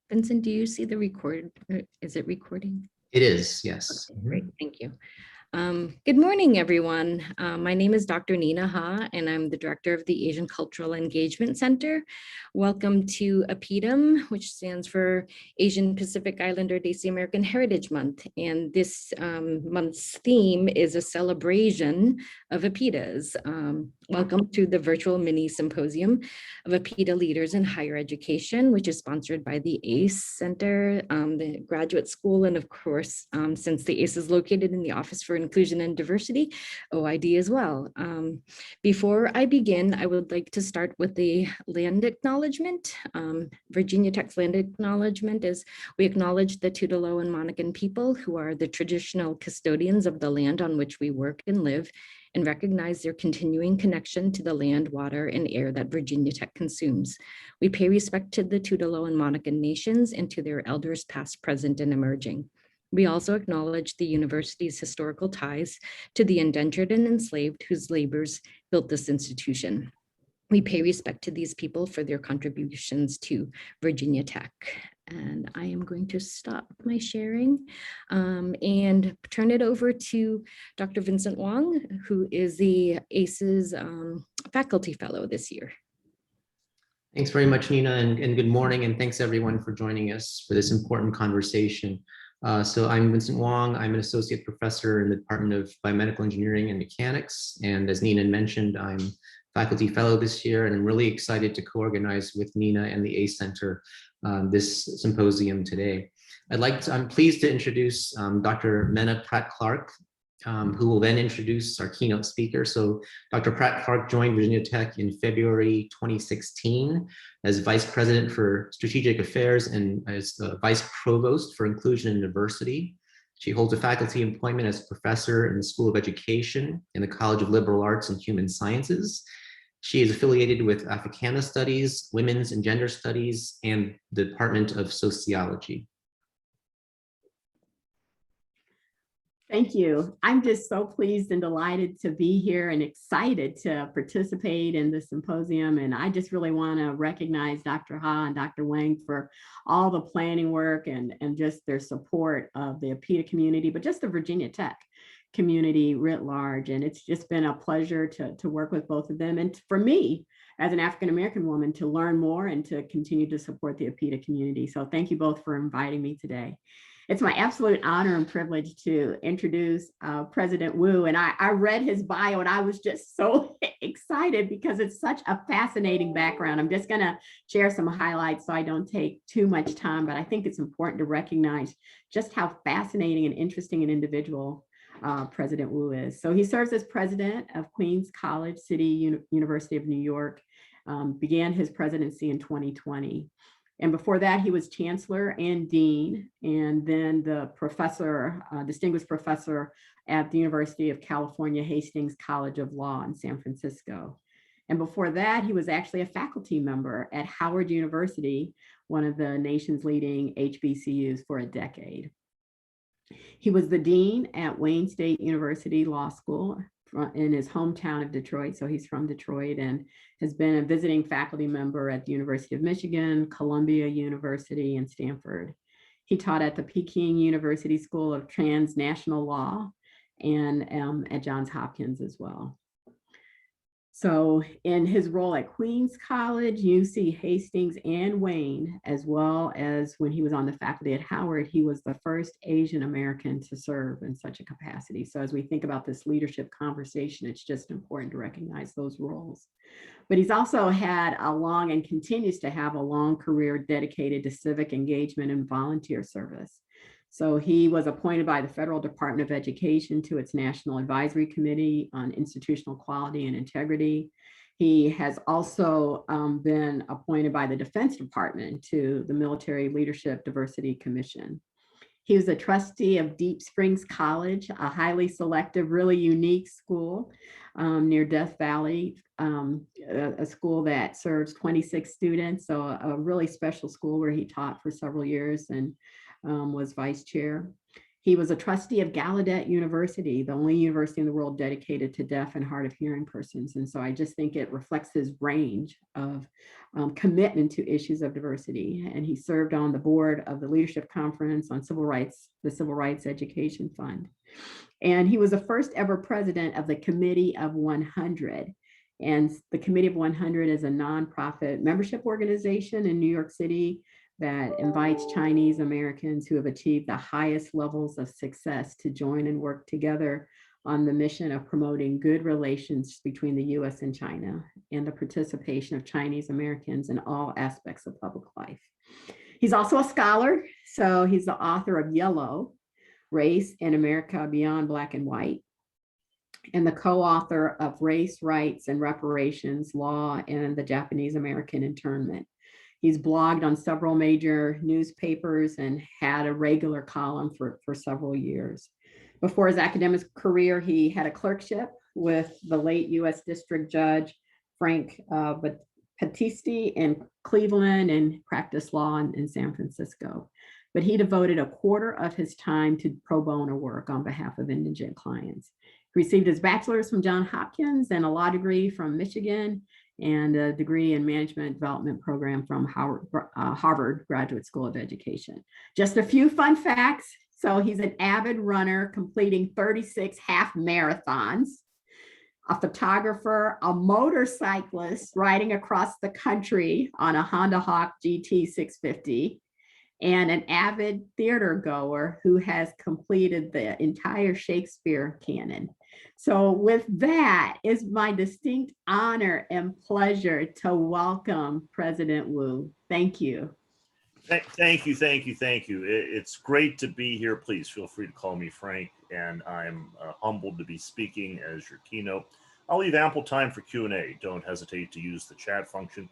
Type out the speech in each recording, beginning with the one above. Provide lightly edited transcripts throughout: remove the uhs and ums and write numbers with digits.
Vincent, do you see the record? Is it recording? It is, yes. Okay, great, thank you. Good morning, everyone. My name is Dr. Nina Ha, and I'm the director of the Asian Cultural Engagement Center. Welcome to APIDAHM, which stands for Asian Pacific Islander Desi American Heritage Month. And this month's theme is a celebration of APIDAs. Welcome to the virtual mini-symposium of APIDA leaders in higher education, which is sponsored by the ACE Center, the graduate school, and of course, since the ACE is located in the Office for Inclusion and Diversity, OID as well. Before I begin, I would like to start with the land acknowledgement. Virginia Tech's land acknowledgement is we acknowledge the Tutelo and Monacan people who are the traditional custodians of the land on which we work and live, and recognize their continuing connection to the land, water, and air that Virginia Tech consumes. We pay respect to the Tutelo and Monacan nations and to their elders past, present, and emerging. We also acknowledge the university's historical ties to the indentured and enslaved whose labors built this institution. We pay respect to these people for their contributions to Virginia Tech. And I am going to stop my sharing and turn it over to Dr. Vincent Wong, who is the ACE's faculty fellow this year. Thanks very much, Nina, and good morning, and thanks everyone for joining us for this important conversation. So I'm Vincent Wong. I'm an associate professor in the Department of Biomedical Engineering and Mechanics. And as Nina mentioned, I'm faculty fellow this year, and I'm really excited to co-organize with Nina and the ACE Center this symposium today. I'm pleased to introduce Dr. Mena Pratt-Clark, who will then introduce our keynote speaker. So Dr. Pratt-Clark joined Virginia Tech in February 2016 as Vice President for Strategic Affairs and as the Vice Provost for Inclusion and Diversity. She holds a faculty employment as professor in the School of Education in the College of Liberal Arts and Human Sciences. She is affiliated with Africana Studies, Women's and Gender Studies, and the Department of Sociology. Thank you. I'm just so pleased and delighted to be here and excited to participate in the symposium. And I just really want to recognize Dr. Ha and Dr. Wang for all the planning work and just their support of the APIDA community, but just the Virginia Tech community writ large. And it's just been a pleasure to work with both of them. And for me, as an African-American woman, to learn more and to continue to support the APIDA community. So thank you both for inviting me today. It's my absolute honor and privilege to introduce President Wu. And I read his bio and I was just so excited because it's such a fascinating background. I'm just gonna share some highlights so I don't take too much time, but I think it's important to recognize just how fascinating and interesting an individual President Wu is. So he serves as president of Queens College City University of New York, began his presidency in 2020. And before that, he was chancellor and dean, and then the professor, distinguished professor at the University of California, Hastings College of Law in San Francisco. And before that, he was actually a faculty member at Howard University, one of the nation's leading HBCUs, for a decade. He was the dean at Wayne State University Law School in his hometown of Detroit. So he's from Detroit and has been a visiting faculty member at the University of Michigan, Columbia University, and Stanford. He taught at the Peking University School of Transnational Law and at Johns Hopkins as well. So in his role at Queens College, UC Hastings, and Wayne, as well as when he was on the faculty at Howard, he was the first Asian American to serve in such a capacity. So as we think about this leadership conversation, it's just important to recognize those roles. But he's also had a long and continues to have a long career dedicated to civic engagement and volunteer service. So he was appointed by the Federal Department of Education to its National Advisory Committee on Institutional Quality and Integrity. He has also been appointed by the Defense Department to the Military Leadership Diversity Commission. He was a trustee of Deep Springs College, a highly selective, really unique school near Death Valley, a school that serves 26 students, so a really special school where he taught for several years and was vice chair. He was a trustee of Gallaudet University, the only university in the world dedicated to deaf and hard of hearing persons. And so I just think it reflects his range of commitment to issues of diversity. And he served on the board of the Leadership Conference on Civil Rights, the Civil Rights Education Fund. And he was the first ever president of the Committee of 100. And the Committee of 100 is a nonprofit membership organization in New York City that invites Chinese Americans who have achieved the highest levels of success to join and work together on the mission of promoting good relations between the US and China and the participation of Chinese Americans in all aspects of public life. He's also a scholar, so he's the author of Yellow, Race in America Beyond Black and White, and the co-author of Race, Rights, and Reparations, Law and the Japanese American Internment. He's blogged on several major newspapers and had a regular column for several years. Before his academic career, he had a clerkship with the late US District Judge Frank Battisti in Cleveland and practiced law in San Francisco. But he devoted a quarter of his time to pro bono work on behalf of indigent clients. He received his bachelor's from Johns Hopkins and a law degree from Michigan and a degree in management development program from Harvard Graduate School of Education. Just a few fun facts. So he's an avid runner, completing 36 half marathons, a photographer, a motorcyclist riding across the country on a Honda Hawk GT 650, and an avid theater goer who has completed the entire Shakespeare canon. So with that, it's my distinct honor and pleasure to welcome President Wu. Thank you. Thank you. It's great to be here. Please feel free to call me Frank, and I'm humbled to be speaking as your keynote. I'll leave ample time for Q&A. Don't hesitate to use the chat function.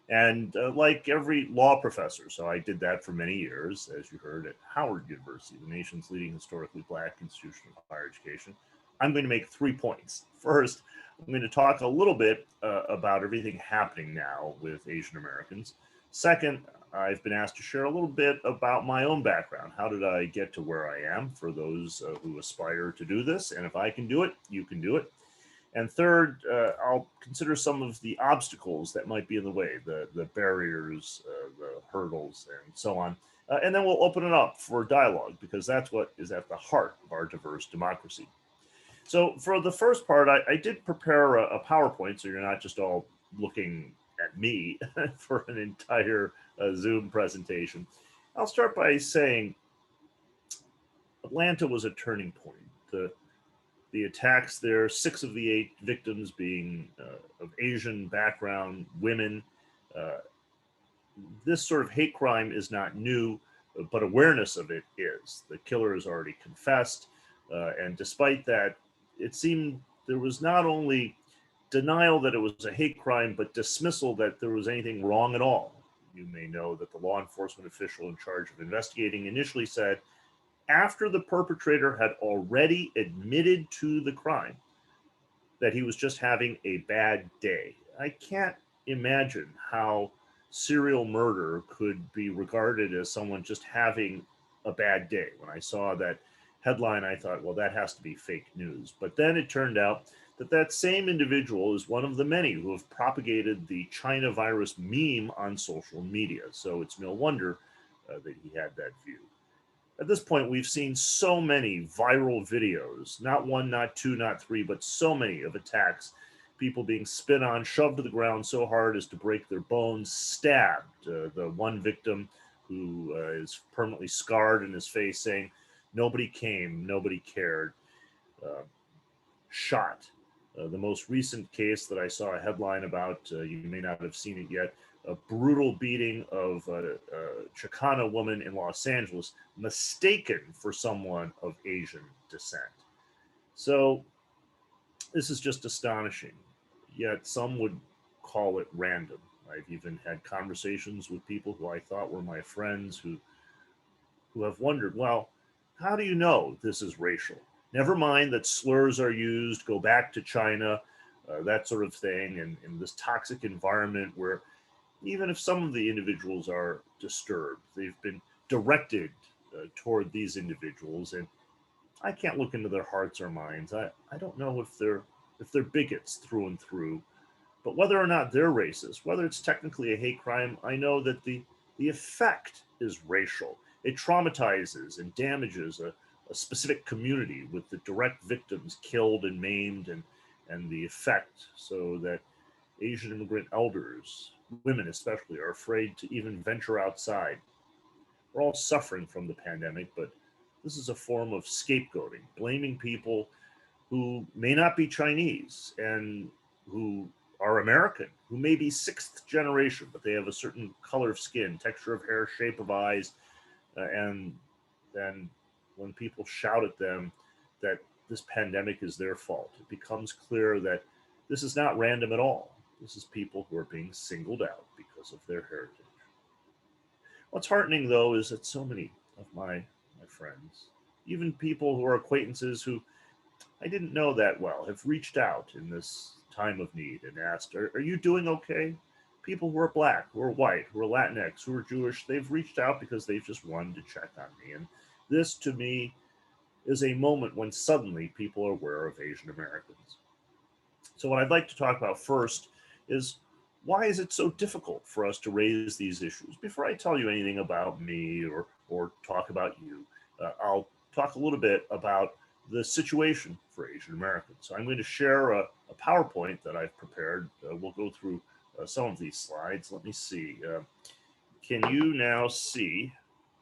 And like every law professor, so I did that for many years, as you heard, at Howard University, the nation's leading historically Black institution of higher education. I'm going to make 3 points. First, I'm going to talk a little bit about everything happening now with Asian Americans. Second, I've been asked to share a little bit about my own background. How did I get to where I am for those who aspire to do this? And if I can do it, you can do it. And third, I'll consider some of the obstacles that might be in the way, the barriers, the hurdles, and so on. And then we'll open it up for dialogue, because that's what is at the heart of our diverse democracy. So for the first part, I did prepare a PowerPoint, so you're not just all looking at me for an entire Zoom presentation. I'll start by saying Atlanta was a turning point. The attacks there, 6 of the 8 victims being of Asian background, women. This sort of hate crime is not new, but awareness of it is. The killer has already confessed. And despite that, it seemed there was not only denial that it was a hate crime, but dismissal that there was anything wrong at all. You may know that the law enforcement official in charge of investigating initially said, after the perpetrator had already admitted to the crime, that he was just having a bad day. I can't imagine how serial murder could be regarded as someone just having a bad day. When I saw that headline, I thought, well, that has to be fake news. But then it turned out that that same individual is one of the many who have propagated the China virus meme on social media. So it's no wonder that he had that view. At this point, we've seen so many viral videos, not 1, not 2, not 3, but so many of attacks, people being spit on, shoved to the ground so hard as to break their bones, stabbed. The one victim who is permanently scarred in his face saying, nobody came, nobody cared, shot. The most recent case that I saw a headline about, you may not have seen it yet, a brutal beating of a Chicana woman in Los Angeles, mistaken for someone of Asian descent. So this is just astonishing, yet some would call it random. I've even had conversations with people who I thought were my friends who have wondered, well, how do you know this is racial? Never mind that slurs are used, go back to China, that sort of thing, and in this toxic environment where even if some of the individuals are disturbed, they've been directed toward these individuals, and I can't look into their hearts or minds. I don't know if they're bigots through and through. But whether or not they're racist, whether it's technically a hate crime, I know that the effect is racial. It traumatizes and damages a specific community with the direct victims killed and maimed, and the effect so that Asian immigrant elders, women especially, are afraid to even venture outside. We're all suffering from the pandemic, but this is a form of scapegoating, blaming people who may not be Chinese and who are American, who may be sixth generation, but they have a certain color of skin, texture of hair, shape of eyes, and then when people shout at them that this pandemic is their fault, it becomes clear that this is not random at all. This is people who are being singled out because of their heritage. What's heartening, though, is that so many of my friends, even people who are acquaintances who I didn't know that well, have reached out in this time of need and asked, are you doing okay? People who are Black, who are white, who are Latinx, who are Jewish, they've reached out because they've just wanted to check on me. And this, to me, is a moment when suddenly people are aware of Asian Americans. So what I'd like to talk about first is, why is it so difficult for us to raise these issues? Before I tell you anything about me or talk about you, I'll talk a little bit about the situation for Asian Americans. So I'm going to share a PowerPoint that I've prepared. We'll go through some of these slides. Let me see. Can you now see?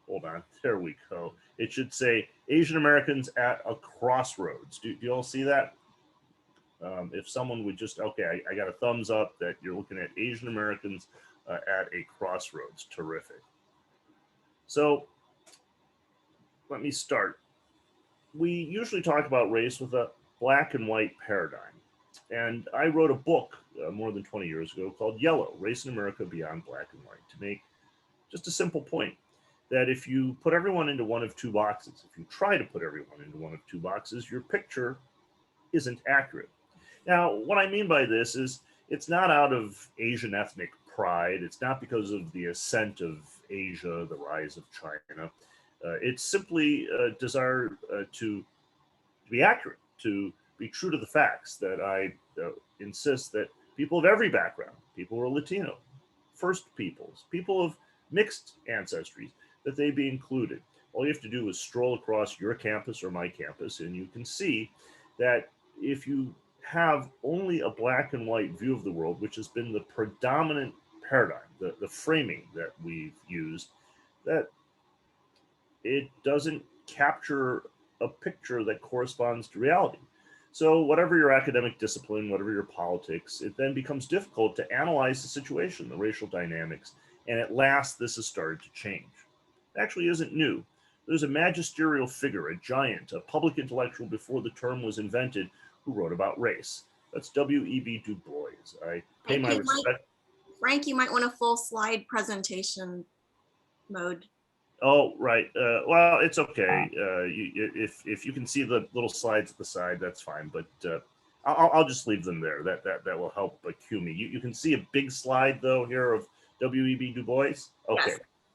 Hold on. There we go. It should say Asian Americans at a crossroads. Do you all see that? If someone would just, okay, I got a thumbs up that you're looking at Asian Americans at a crossroads. Terrific. So let me start. We usually talk about race with a black and white paradigm. And I wrote a book more than 20 years ago called Yellow, Race in America Beyond Black and White, to make just a simple point that if you put everyone into one of two boxes, if you try to put everyone into one of two boxes, your picture isn't accurate. Now, what I mean by this is it's not out of Asian ethnic pride. It's not because of the ascent of Asia, the rise of China. It's simply a desire to be accurate, to be true to the facts, that I insist that people of every background, people who are Latino, First Peoples, people of mixed ancestries, that they be included. All you have to do is stroll across your campus or my campus, and you can see that if you have only a black and white view of the world, which has been the predominant paradigm, the framing that we've used, that it doesn't capture a picture that corresponds to reality. So whatever your academic discipline, whatever your politics, it then becomes difficult to analyze the situation, the racial dynamics. And at last, this has started to change. It actually isn't new. There's a magisterial figure, a giant, a public intellectual before the term was invented, who wrote about race. That's W.E.B. Du Bois. I pay my respect. Frank, you might want a full slide presentation mode. Oh, right. Well, it's okay. If you can see the little slides at the side, that's fine. But I'll just leave them there. That will help cue me. You can see a big slide though here of W.E.B. Du Bois. Okay.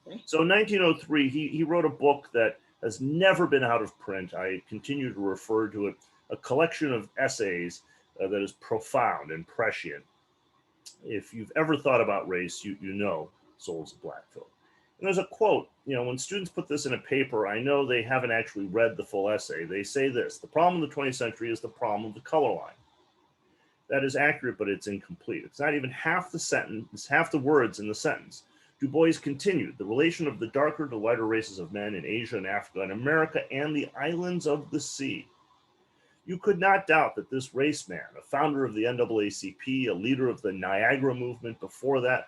Yes. So in 1903, he wrote a book that has never been out of print. I continue to refer to it, a collection of essays that is profound and prescient. If you've ever thought about race, you know Souls of Black Folk. And there's a quote, when students put this in a paper, I know they haven't actually read the full essay. They say this: the problem of the 20th century is the problem of the color line. That is accurate, but it's incomplete. It's not even half the sentence, it's half the words in the sentence. Du Bois continued, the relation of the darker to lighter races of men in Asia and Africa and America and the islands of the sea. You could not doubt that this race man, a founder of the NAACP, a leader of the Niagara movement before that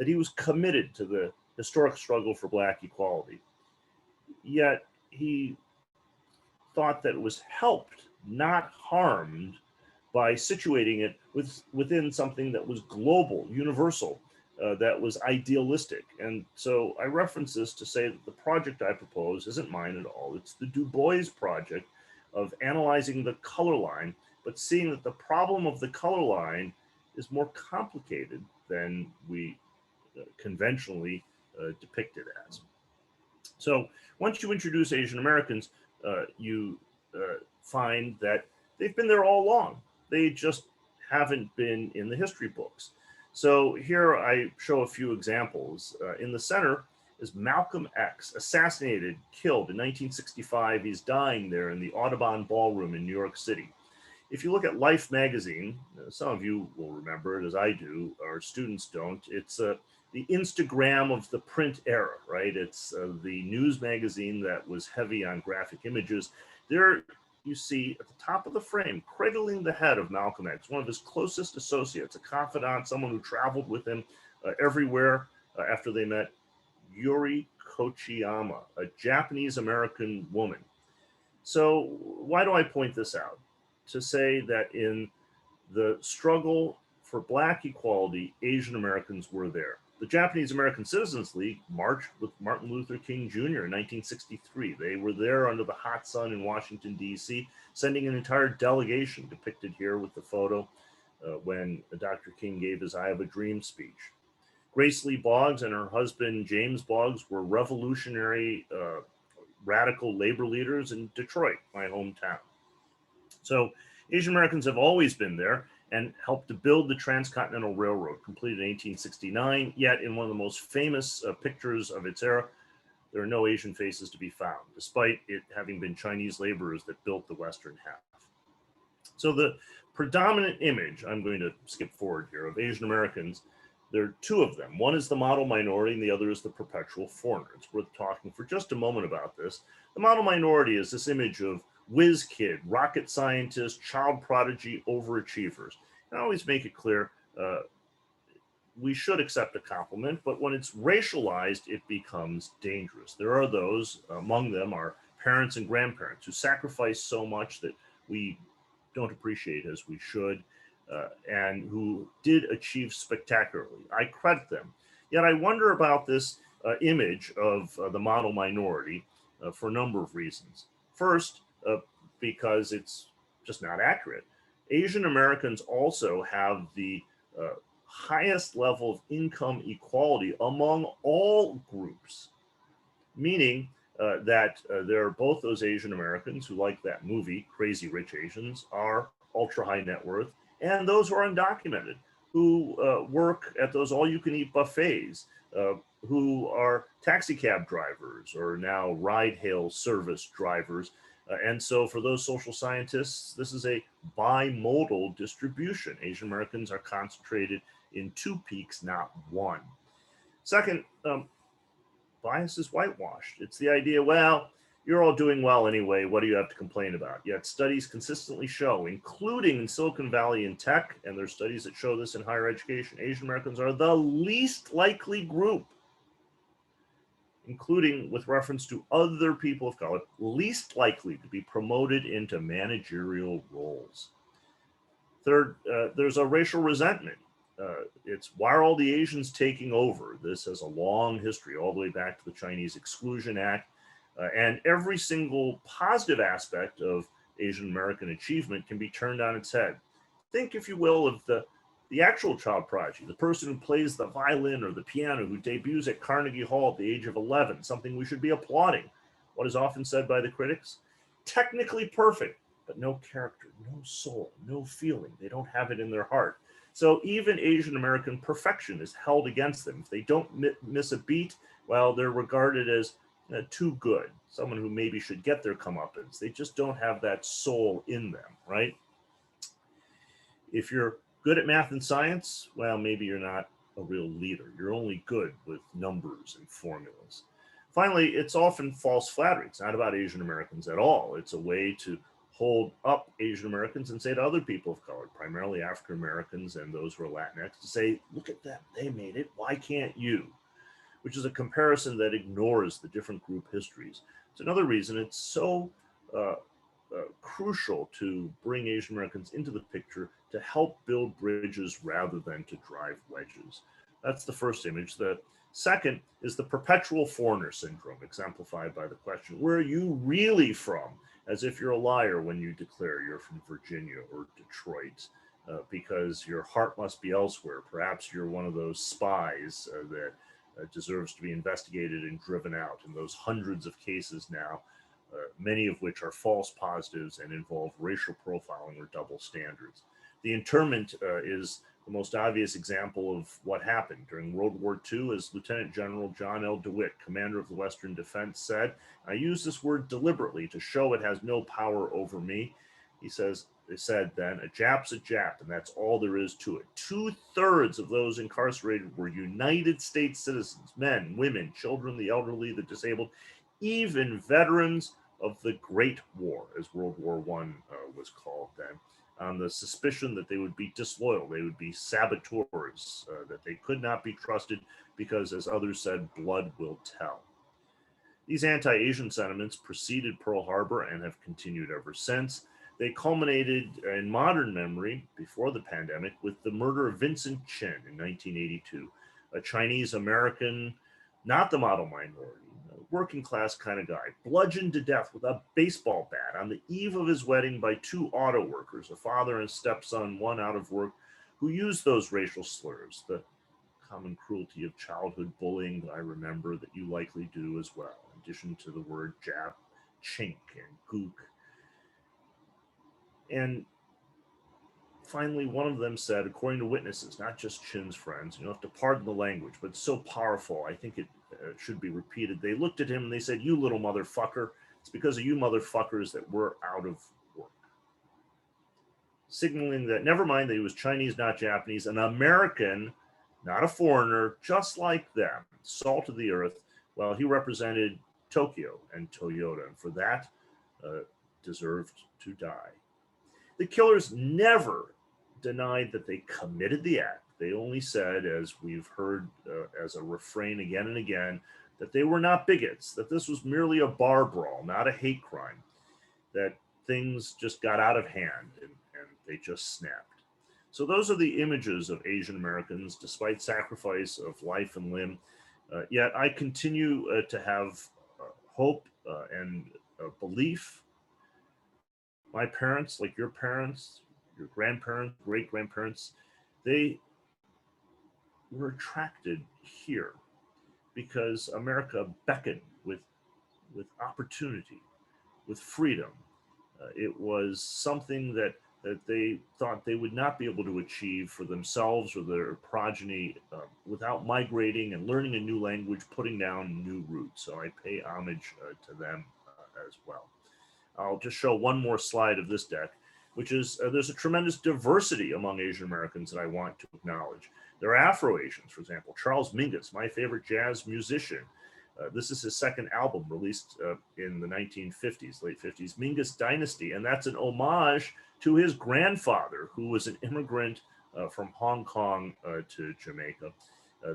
he was committed to the historic struggle for Black equality. Yet he thought that it was helped, not harmed, by situating it within something that was global, universal, that was idealistic. And so I reference this to say that the project I propose isn't mine at all. It's the Du Bois project of analyzing the color line, but seeing that the problem of the color line is more complicated than we conventionally depict it as. So once you introduce Asian Americans, you find that they've been there all along. They just haven't been in the history books. So here I show a few examples. In the center is Malcolm X, assassinated, killed in 1965. He's dying there in the Audubon Ballroom in New York City. If you look at Life magazine, some of you will remember it as I do, our students don't. It's the Instagram of the print era, right? It's the news magazine that was heavy on graphic images. There you see at the top of the frame, cradling the head of Malcolm X, one of his closest associates, a confidant, someone who traveled with him everywhere after they met, Yuri Kochiyama, a Japanese-American woman. So why do I point this out? To say that in the struggle for Black equality, Asian Americans were there. The Japanese American Citizens League marched with Martin Luther King Jr. in 1963. They were there under the hot sun in Washington, D.C., sending an entire delegation depicted here with the photo when Dr. King gave his I Have a Dream speech. Grace Lee Boggs and her husband, James Boggs, were revolutionary, radical labor leaders in Detroit, my hometown. So Asian Americans have always been there and helped to build the Transcontinental Railroad, completed in 1869, yet in one of the most famous pictures of its era, there are no Asian faces to be found, despite it having been Chinese laborers that built the western half. So the predominant image, I'm going to skip forward here, of Asian Americans, there are two of them. One is the model minority and the other is the perpetual foreigner. It's worth talking for just a moment about this. The model minority is this image of whiz kid, rocket scientist, child prodigy, overachievers. And I always make it clear, we should accept a compliment, but when it's racialized, it becomes dangerous. There are those, among them are parents and grandparents, who sacrifice so much that we don't appreciate as we should, and who did achieve spectacularly. I credit them. Yet I wonder about this image of the model minority for a number of reasons. First, because it's just not accurate. Asian Americans also have the highest level of income equality among all groups, meaning that there are both those Asian Americans who, like that movie, Crazy Rich Asians, are ultra high net worth, and those who are undocumented, who work at those all-you-can-eat buffets, who are taxi cab drivers or now ride-hail service drivers. And so for those social scientists, this is a bimodal distribution. Asian Americans are concentrated in two peaks, not one. Second, bias is whitewashed. It's the idea, well, you're all doing well anyway, what do you have to complain about? Yet studies consistently show, including in Silicon Valley in tech, and there's studies that show this in higher education, Asian Americans are the least likely group, including with reference to other people of color, least likely to be promoted into managerial roles. Third, there's a racial resentment. It's why are all the Asians taking over? This has a long history, all the way back to the Chinese Exclusion Act. And every single positive aspect of Asian American achievement can be turned on its head. Think, if you will, of the actual child prodigy, the person who plays the violin or the piano, who debuts at Carnegie Hall at the age of 11, something we should be applauding. What is often said by the critics? Technically perfect, but no character, no soul, no feeling. They don't have it in their heart. So even Asian American perfection is held against them. If they don't miss a beat, well, they're regarded as too good, someone who maybe should get their comeuppance. They just don't have that soul in them, right? If you're good at math and science, well, maybe you're not a real leader. You're only good with numbers and formulas. Finally, it's often false flattery. It's not about Asian Americans at all. It's a way to hold up Asian Americans and say to other people of color, primarily African Americans and those who are Latinx, to say, look at them, they made it, why can't you? Which is a comparison that ignores the different group histories. It's another reason it's so crucial to bring Asian Americans into the picture to help build bridges rather than to drive wedges. That's the first image. The second is the perpetual foreigner syndrome, exemplified by the question, where are you really from? As if you're a liar when you declare you're from Virginia or Detroit, because your heart must be elsewhere. Perhaps you're one of those spies that deserves to be investigated and driven out. In those hundreds of cases now many of which are false positives and involve racial profiling or double standards. The internment is the most obvious example of what happened during World War II, as Lieutenant General John L. DeWitt, commander of the Western Defense, said. I use this word deliberately to show it has no power over me. He says, they said then, a Jap's a Jap, and that's all there is to it. 2/3 of those incarcerated were United States citizens, men, women, children, the elderly, the disabled, even veterans of the Great War, as World War I was called then, on the suspicion that they would be disloyal, they would be saboteurs, that they could not be trusted because, as others said, blood will tell. These anti-Asian sentiments preceded Pearl Harbor and have continued ever since. They culminated in modern memory before the pandemic with the murder of Vincent Chin in 1982, a Chinese American, not the model minority, working class kind of guy, bludgeoned to death with a baseball bat on the eve of his wedding by 2 auto workers, a father and stepson, one out of work, who used those racial slurs, the common cruelty of childhood bullying that I remember that you likely do as well, in addition to the word Jap, chink, and gook. And finally, one of them said, according to witnesses, not just Chin's friends, you don't have to pardon the language, but it's so powerful, I think it should be repeated. They looked at him and they said, you little motherfucker, it's because of you motherfuckers that we're out of work. Signaling that, never mind that he was Chinese, not Japanese, an American, not a foreigner, just like them, salt of the earth, while he represented Tokyo and Toyota, and for that, deserved to die. The killers never denied that they committed the act. They only said, as we've heard as a refrain again and again, that they were not bigots, that this was merely a bar brawl, not a hate crime, that things just got out of hand and they just snapped. So those are the images of Asian Americans, despite sacrifice of life and limb. Yet I continue to have hope and belief. My parents, like your parents, your grandparents, great-grandparents, they were attracted here because America beckoned with opportunity, with freedom. It was something that they thought they would not be able to achieve for themselves or their progeny without migrating and learning a new language, putting down new roots. So I pay homage to them as well. I'll just show one more slide of this deck, which is there's a tremendous diversity among Asian Americans that I want to acknowledge. There are Afro-Asians, for example, Charles Mingus, my favorite jazz musician. This is his second album released in the 1950s, late 50s, Mingus Dynasty, and that's an homage to his grandfather, who was an immigrant from Hong Kong to Jamaica.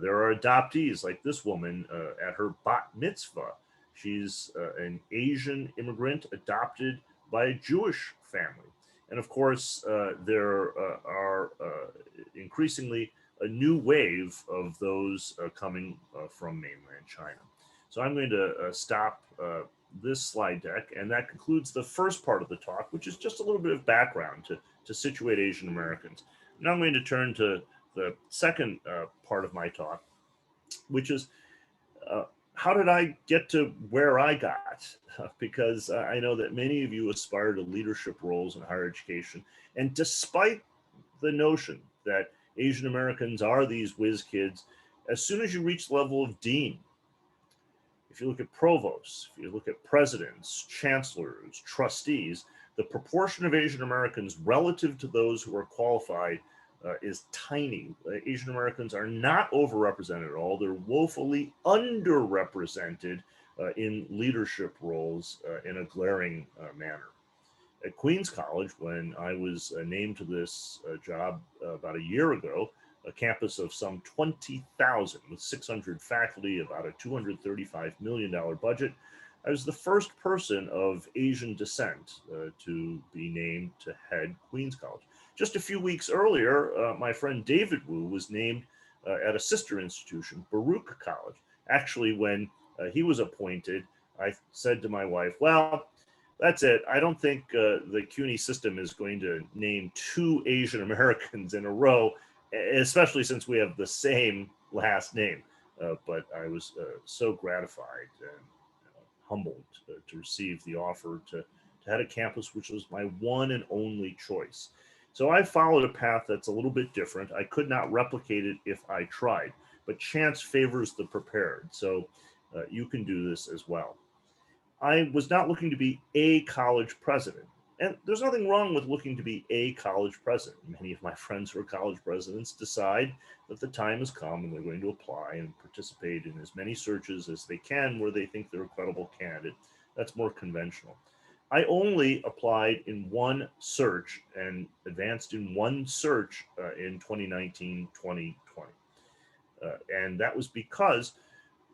There are adoptees like this woman at her bat mitzvah. She's an Asian immigrant adopted by a Jewish family. And of course, there are increasingly a new wave of those coming from mainland China. So I'm going to stop this slide deck, and that concludes the first part of the talk, which is just a little bit of background to situate Asian Americans. Now I'm going to turn to the second part of my talk, which is how did I get to where I got? Because I know that many of you aspire to leadership roles in higher education. And despite the notion that Asian Americans are these whiz kids, as soon as you reach the level of dean, if you look at provosts, if you look at presidents, chancellors, trustees, the proportion of Asian Americans relative to those who are qualified is tiny. Asian Americans are not overrepresented at all. They're woefully underrepresented in leadership roles in a glaring manner. At Queens College, when I was named to this job about a year ago, a campus of some 20,000 with 600 faculty, about a $235 million budget, I was the first person of Asian descent to be named to head Queens College. Just a few weeks earlier, my friend David Wu was named at a sister institution, Baruch College. Actually, when he was appointed, I said to my wife, well, that's it. I don't think the CUNY system is going to name 2 Asian Americans in a row, especially since we have the same last name. But I was so gratified and humbled to receive the offer to head a campus, which was my one and only choice. So I followed a path that's a little bit different. I could not replicate it if I tried, but chance favors the prepared. So you can do this as well. I was not looking to be a college president. And there's nothing wrong with looking to be a college president. Many of my friends who are college presidents decide that the time has come and they're going to apply and participate in as many searches as they can where they think they're a credible candidate. That's more conventional. I only applied in one search and advanced in one search in 2019, 2020. And that was because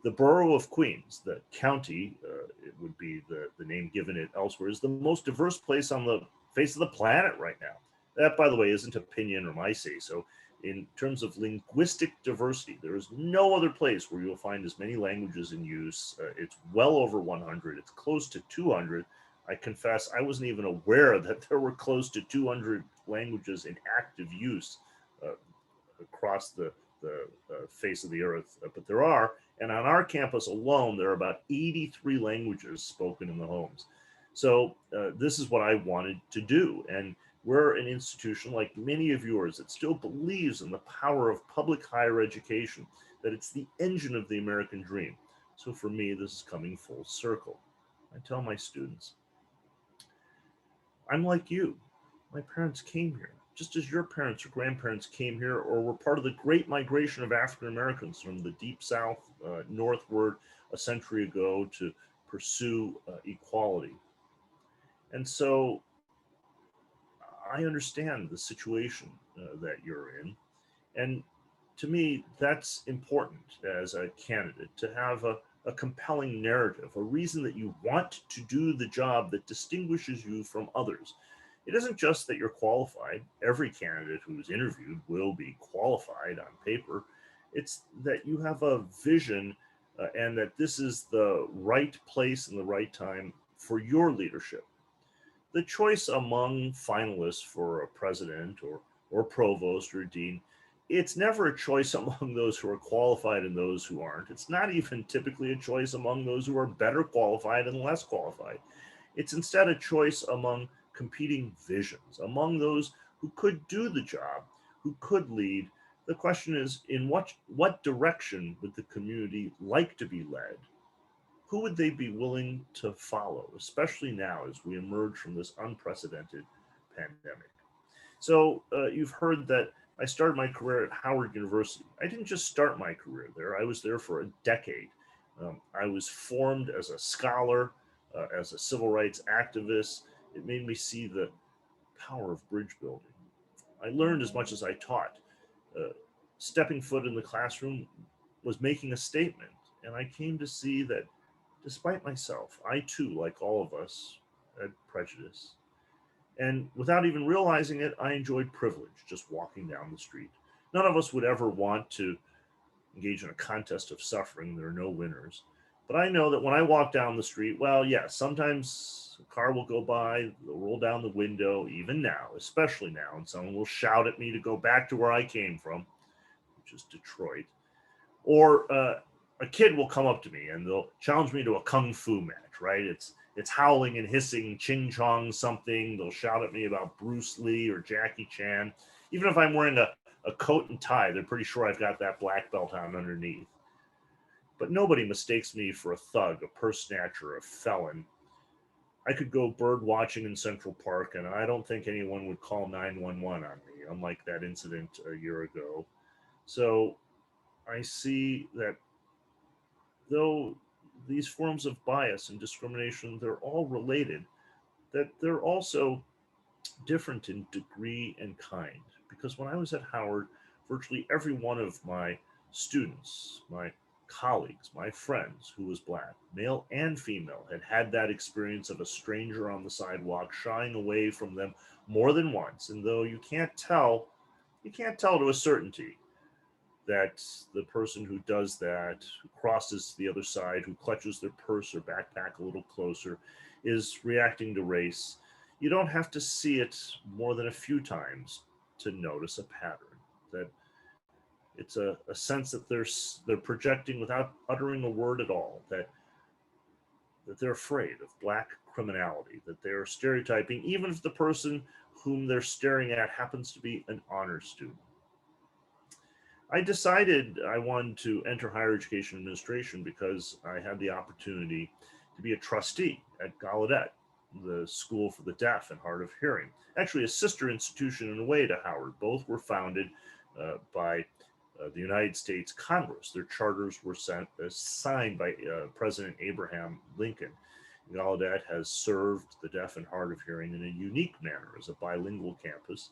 the borough of Queens, the county, it would be the name given it elsewhere, is the most diverse place on the face of the planet right now. That, by the way, isn't opinion or my say so. In terms of linguistic diversity, there is no other place where you'll find as many languages in use. It's well over 100. It's close to 200. I confess I wasn't even aware that there were close to 200 languages in active use across the face of the earth, but there are. And on our campus alone, there are about 83 languages spoken in the homes. So this is what I wanted to do. And we're an institution like many of yours that still believes in the power of public higher education, that it's the engine of the American dream. So for me, this is coming full circle. I tell my students, I'm like you. My parents came here, just as your parents or grandparents came here or were part of the great migration of African Americans from the deep South northward a century ago to pursue equality. And so I understand the situation that you're in. And to me, that's important as a candidate to have a compelling narrative, a reason that you want to do the job that distinguishes you from others. It isn't just that you're qualified. Every candidate who's interviewed will be qualified on paper. It's that you have a vision and that this is the right place and the right time for your leadership. The choice among finalists for a president or provost or dean, it's never a choice among those who are qualified and those who aren't. It's not even typically a choice among those who are better qualified and less qualified. It's instead a choice among competing visions, among those who could do the job, who could lead. The question is, in what direction would the community like to be led? Who would they be willing to follow, especially now as we emerge from this unprecedented pandemic? So you've heard that I started my career at Howard University. I didn't just start my career there. I was there for a decade. I was formed as a scholar, as a civil rights activist. It made me see the power of bridge building. I learned as much as I taught. Stepping foot in the classroom was making a statement. And I came to see that despite myself, I too, like all of us, had prejudice. And without even realizing it, I enjoyed privilege just walking down the street. None of us would ever want to engage in a contest of suffering. There are no winners. But I know that when I walk down the street, well, yeah, sometimes a car will go by, they'll roll down the window, even now, especially now, and someone will shout at me to go back to where I came from, which is Detroit. Or a kid will come up to me and they'll challenge me to a kung fu match, right? It's howling and hissing, ching chong something. They'll shout at me about Bruce Lee or Jackie Chan. Even if I'm wearing a coat and tie, they're pretty sure I've got that black belt on underneath. But nobody mistakes me for a thug, a purse snatcher, a felon. I could go bird watching in Central Park and I don't think anyone would call 911 on me, unlike that incident a year ago. So I see that though these forms of bias and discrimination, they're all related, that they're also different in degree and kind. Because when I was at Howard, virtually every one of my students, my colleagues, my friends who was Black, male and female, had that experience of a stranger on the sidewalk shying away from them more than once. And though you can't tell to a certainty that the person who does that, who crosses to the other side, who clutches their purse or backpack a little closer, is reacting to race. You don't have to see it more than a few times to notice a pattern, that it's a sense that they're projecting without uttering a word at all, that that they're afraid of Black criminality, that they're stereotyping, even if the person whom they're staring at happens to be an honor student. I decided I wanted to enter higher education administration because I had the opportunity to be a trustee at Gallaudet, the School for the Deaf and Hard of Hearing, actually a sister institution in a way to Howard. Both were founded by the United States Congress. Their charters were signed by President Abraham Lincoln. Gallaudet has served the deaf and hard of hearing in a unique manner as a bilingual campus,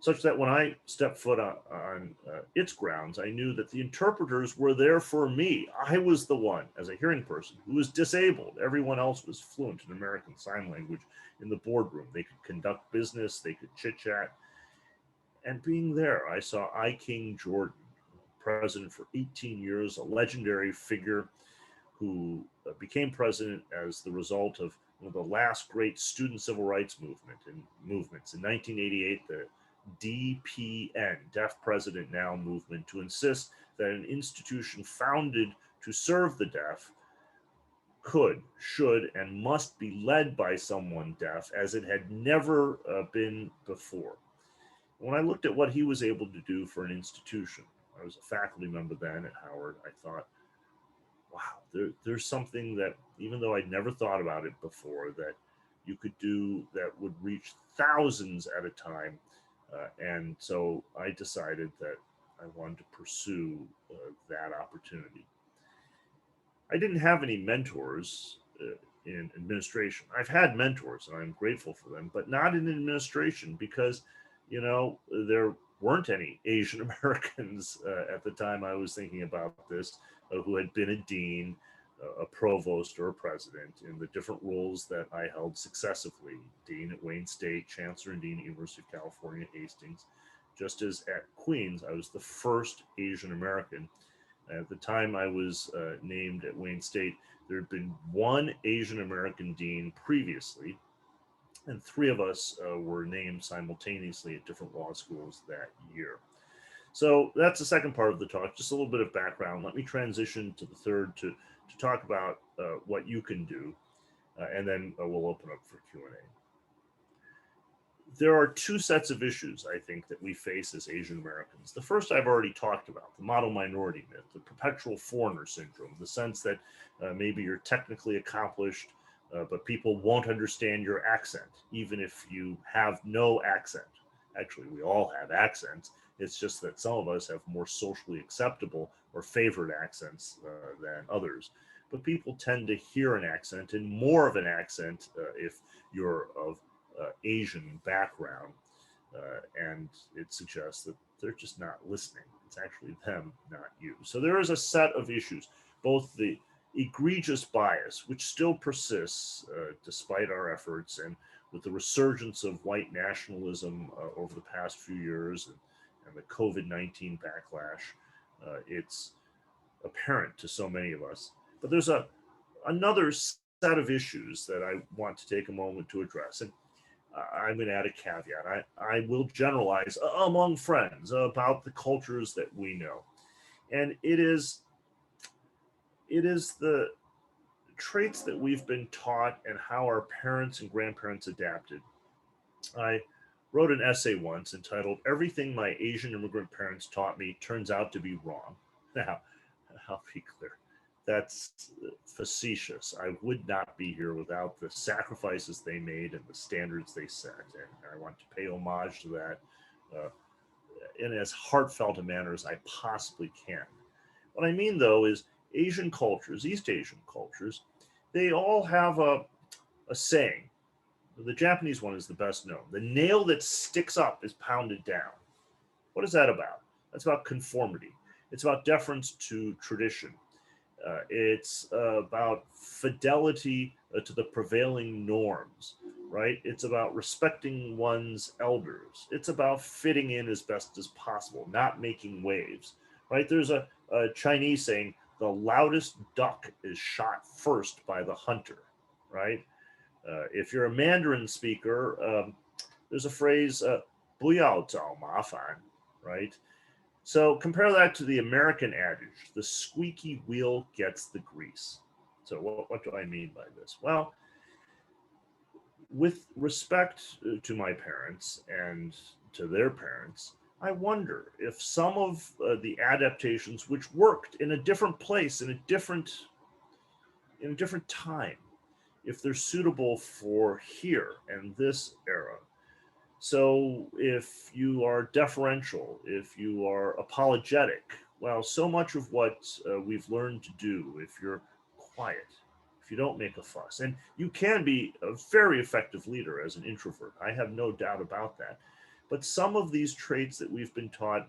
such that when I stepped foot on its grounds, I knew that the interpreters were there for me. I was the one, as a hearing person, who was disabled. Everyone else was fluent in American Sign Language in the boardroom. They could conduct business, they could chit-chat. And being there, I saw I. King Jordan, president for 18 years, a legendary figure who became president as the result of one of the last great student civil rights movements. In 1988, the DPN, Deaf President Now movement, to insist that an institution founded to serve the deaf could, should, and must be led by someone deaf, as it had never been before. When I looked at what he was able to do for an institution, I was a faculty member then at Howard, I thought, wow, there's something that, even though I'd never thought about it before, that you could do that would reach thousands at a time. And so I decided that I wanted to pursue that opportunity. I didn't have any mentors in administration. I've had mentors and I'm grateful for them, but not in administration because, you know, there weren't any Asian Americans at the time I was thinking about this who had been a dean, a provost, or a president in the different roles that I held successively. Dean at Wayne State, Chancellor and Dean at University of California, Hastings. Just as at Queens, I was the first Asian American. At the time I was named at Wayne State, there had been one Asian American dean previously, and three of us were named simultaneously at different law schools that year. So that's the second part of the talk, just a little bit of background. Let me transition to the third to talk about what you can do, and then we'll open up for Q&A. There are two sets of issues, I think, that we face as Asian Americans. The first I've already talked about, the model minority myth, the perpetual foreigner syndrome, the sense that maybe you're technically accomplished, but people won't understand your accent, even if you have no accent. Actually, we all have accents. It's just that some of us have more socially acceptable or favored accents than others. But people tend to hear an accent, and more of an accent if you're of Asian background. And it suggests that they're just not listening. It's actually them, not you. So there is a set of issues, both the egregious bias, which still persists despite our efforts, and with the resurgence of white nationalism over the past few years, and the COVID-19 backlash, it's apparent to so many of us. But there's another set of issues that I want to take a moment to address. And I'm going to add a caveat. I will generalize among friends about the cultures that we know. And it is the traits that we've been taught and how our parents and grandparents adapted. I wrote an essay once entitled, "Everything My Asian Immigrant Parents Taught Me Turns Out to Be Wrong." Now, I'll be clear, that's facetious. I would not be here without the sacrifices they made and the standards they set. And I want to pay homage to that in as heartfelt a manner as I possibly can. What I mean, though, is Asian cultures, East Asian cultures, they all have a saying. The Japanese one is the best known. The nail that sticks up is pounded down. What is that about? That's about conformity. It's about deference to tradition. It's about fidelity to the prevailing norms, right? It's about respecting one's elders. It's about fitting in as best as possible, not making waves, right? There's a Chinese saying, the loudest duck is shot first by the hunter, right? If you're a Mandarin speaker, there's a phrase, 不要找麻烦, right? So compare that to the American adage, the squeaky wheel gets the grease. So what do I mean by this? Well, with respect to my parents and to their parents, I wonder if some of the adaptations which worked in a different place, in a different time, if they're suitable for here and this era. So if you are deferential, if you are apologetic, well, so much of what we've learned to do, if you're quiet, if you don't make a fuss, and you can be a very effective leader as an introvert, I have no doubt about that. But some of these traits that we've been taught,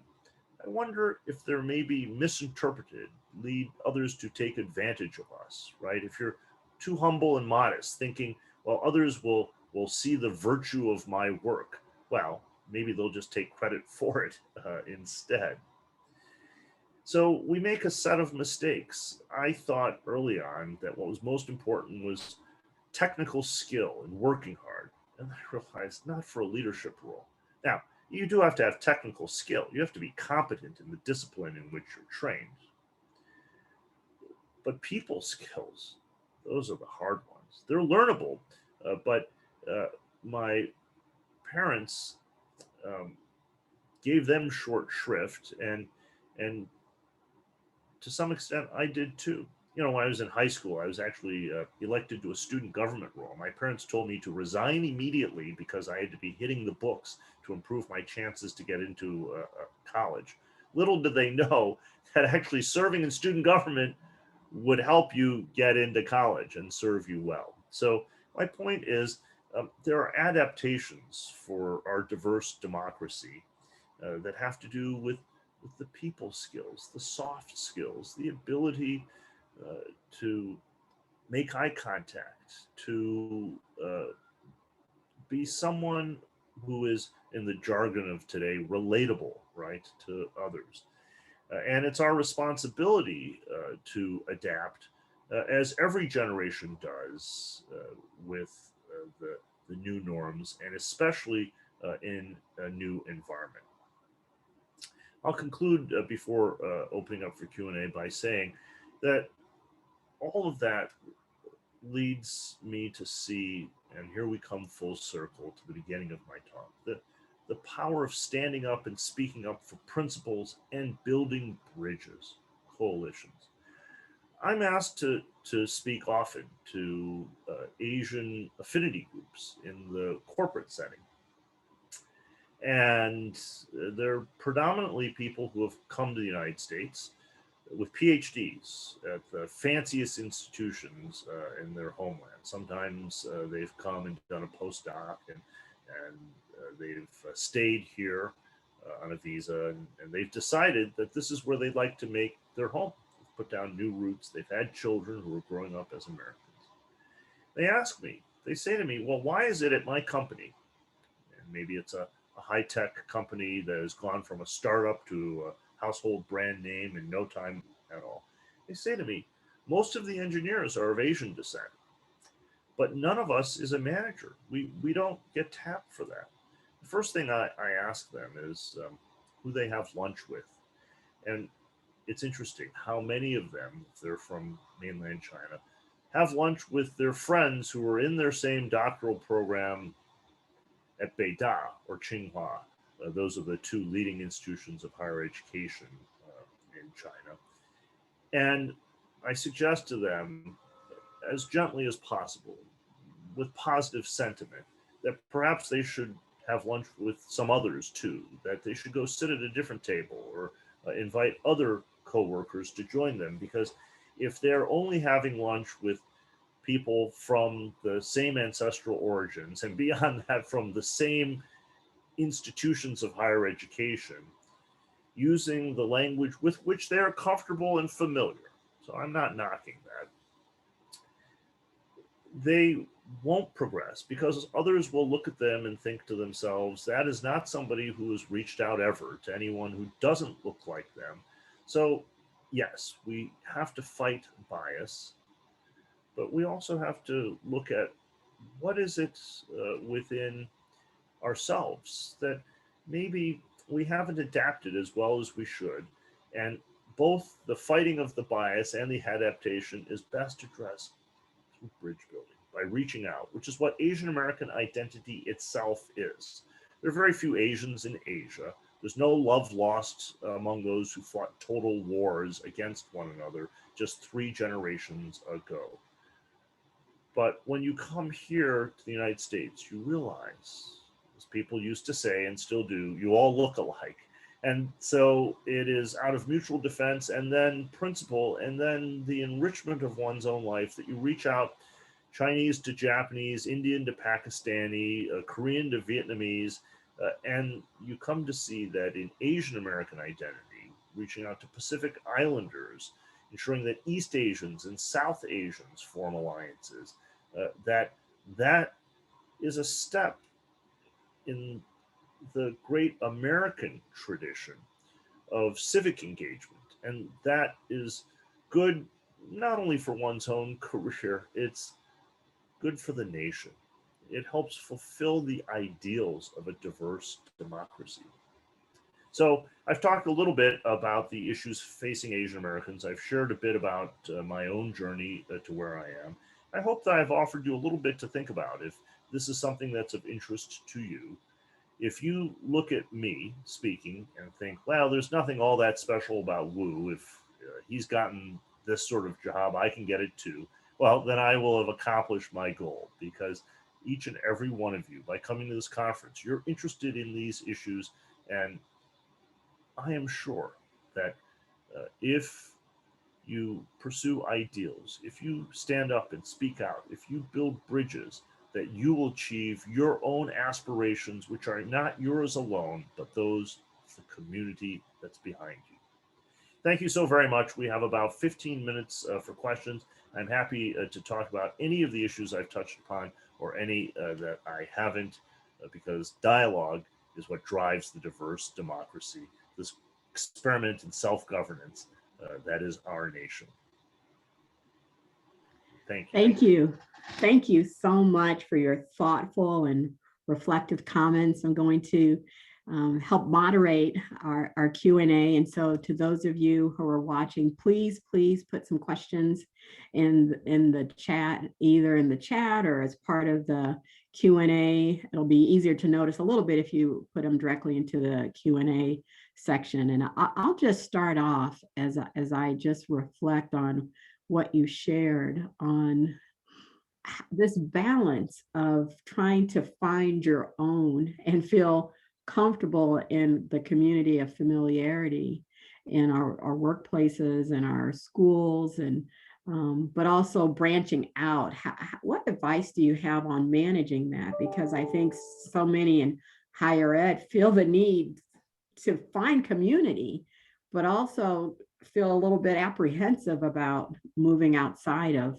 I wonder if they're maybe misinterpreted, lead others to take advantage of us, right? If you're too humble and modest, thinking, well, others will see the virtue of my work, well, maybe they'll just take credit for it instead. So we make a set of mistakes. I thought early on that what was most important was technical skill and working hard. And I realized not for a leadership role. Now, you do have to have technical skill. You have to be competent in the discipline in which you're trained. But people skills, those are the hard ones. They're learnable, but my parents gave them short shrift, and to some extent I did too. You know, when I was in high school, I was actually elected to a student government role. My parents told me to resign immediately because I had to be hitting the books to improve my chances to get into college. Little did they know that actually serving in student government would help you get into college and serve you well. So my point is, there are adaptations for our diverse democracy that have to do with the people skills, the soft skills, the ability to make eye contact, to be someone who is, in the jargon of today, relatable, right, to others. And it's our responsibility to adapt, as every generation does, with the new norms, and especially in a new environment. I'll conclude before opening up for Q&A by saying that all of that leads me to see, and here we come full circle to the beginning of my talk, the power of standing up and speaking up for principles and building bridges, coalitions. I'm asked to speak often to Asian affinity groups in the corporate setting. And they're predominantly people who have come to the United States with PhDs at the fanciest institutions in their homeland. Sometimes they've come and done a postdoc, and they've stayed here on a visa, and they've decided that this is where they'd like to make their home. They've put down new roots. They've had children who are growing up as Americans. They ask me, they say to me, well, why is it at my company, and maybe it's a high-tech company that has gone from a startup to a household brand name in no time at all. They say to me, most of the engineers are of Asian descent, but none of us is a manager. We don't get tapped for that. The first thing I ask them is who they have lunch with. And it's interesting how many of them, if they're from mainland China, have lunch with their friends who are in their same doctoral program at APIDA or Tsinghua. Those are the two leading institutions of higher education in China. And I suggest to them, as gently as possible, with positive sentiment, that perhaps they should have lunch with some others too, that they should go sit at a different table or invite other coworkers to join them, because if they're only having lunch with people from the same ancestral origins, and beyond that, from the same institutions of higher education, using the language with which they're comfortable and familiar. So I'm not knocking that. They won't progress because others will look at them and think to themselves, that is not somebody who has reached out ever to anyone who doesn't look like them. So yes, we have to fight bias, but we also have to look at what is it within ourselves that maybe we haven't adapted as well as we should. And both the fighting of the bias and the adaptation is best addressed through bridge building, by reaching out, which is what Asian American identity itself is. There are very few Asians in Asia. There's no love lost among those who fought total wars against one another just 3 generations ago. But when you come here to the United States, you realize, as people used to say and still do, you all look alike. And so it is out of mutual defense and then principle and then the enrichment of one's own life that you reach out, Chinese to Japanese, Indian to Pakistani, Korean to Vietnamese, and you come to see that in Asian American identity, reaching out to Pacific Islanders, ensuring that East Asians and South Asians form alliances, that is a step in the great American tradition of civic engagement. And that is good not only for one's own career, it's good for the nation. It helps fulfill the ideals of a diverse democracy. So I've talked a little bit about the issues facing Asian Americans. I've shared a bit about my own journey to where I am. I hope that I've offered you a little bit to think about if this is something that's of interest to you. If you look at me speaking and think, well, there's nothing all that special about Wu. If he's gotten this sort of job, I can get it too. Well, then I will have accomplished my goal, because each and every one of you, by coming to this conference, you're interested in these issues. And I am sure that if you pursue ideals, if you stand up and speak out, if you build bridges, that you will achieve your own aspirations, which are not yours alone, but those of the community that's behind you. Thank you so very much. We have about 15 minutes for questions. I'm happy to talk about any of the issues I've touched upon or any that I haven't, because dialogue is what drives the diverse democracy, this experiment in self-governance that is our nation. Thank you. Thank you. Thank you so much for your thoughtful and reflective comments. I'm going to help moderate our Q&A. And so to those of you who are watching, please put some questions in the chat, either in the chat or as part of the Q&A. It'll be easier to notice a little bit if you put them directly into the Q&A section. And I'll just start off as I just reflect on what you shared on this balance of trying to find your own and feel comfortable in the community of familiarity in our workplaces and our schools, and but also branching out. What advice do you have on managing that? Because I think so many in higher ed feel the need to find community, but also feel a little bit apprehensive about moving outside of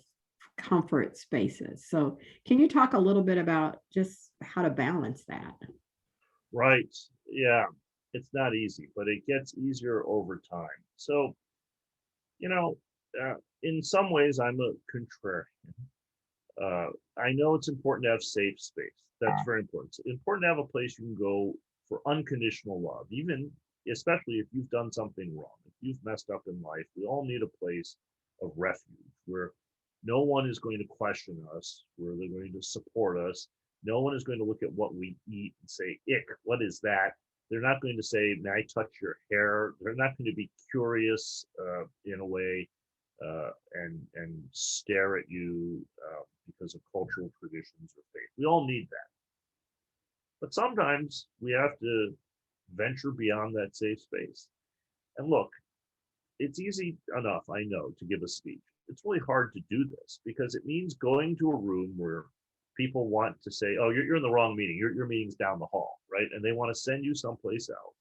comfort spaces. So can you talk a little bit about just how to balance that? Right. Yeah. It's not easy, but it gets easier over time. So, in some ways, I'm a contrarian. I know it's important to have safe space. That's very important. It's important to have a place you can go for unconditional love, even especially if you've done something wrong, if you've messed up in life. We all need a place of refuge where no one is going to question us, where they're going to support us. No one is going to look at what we eat and say, ick, what is that? They're not going to say, may I touch your hair? They're not going to be curious in a way and stare at you because of cultural traditions or faith. We all need that. But sometimes we have to venture beyond that safe space. And look, it's easy enough, I know, to give a speech. It's really hard to do this because it means going to a room where people want to say, oh, you're in the wrong meeting. Your meeting's down the hall, right? And they want to send you someplace else.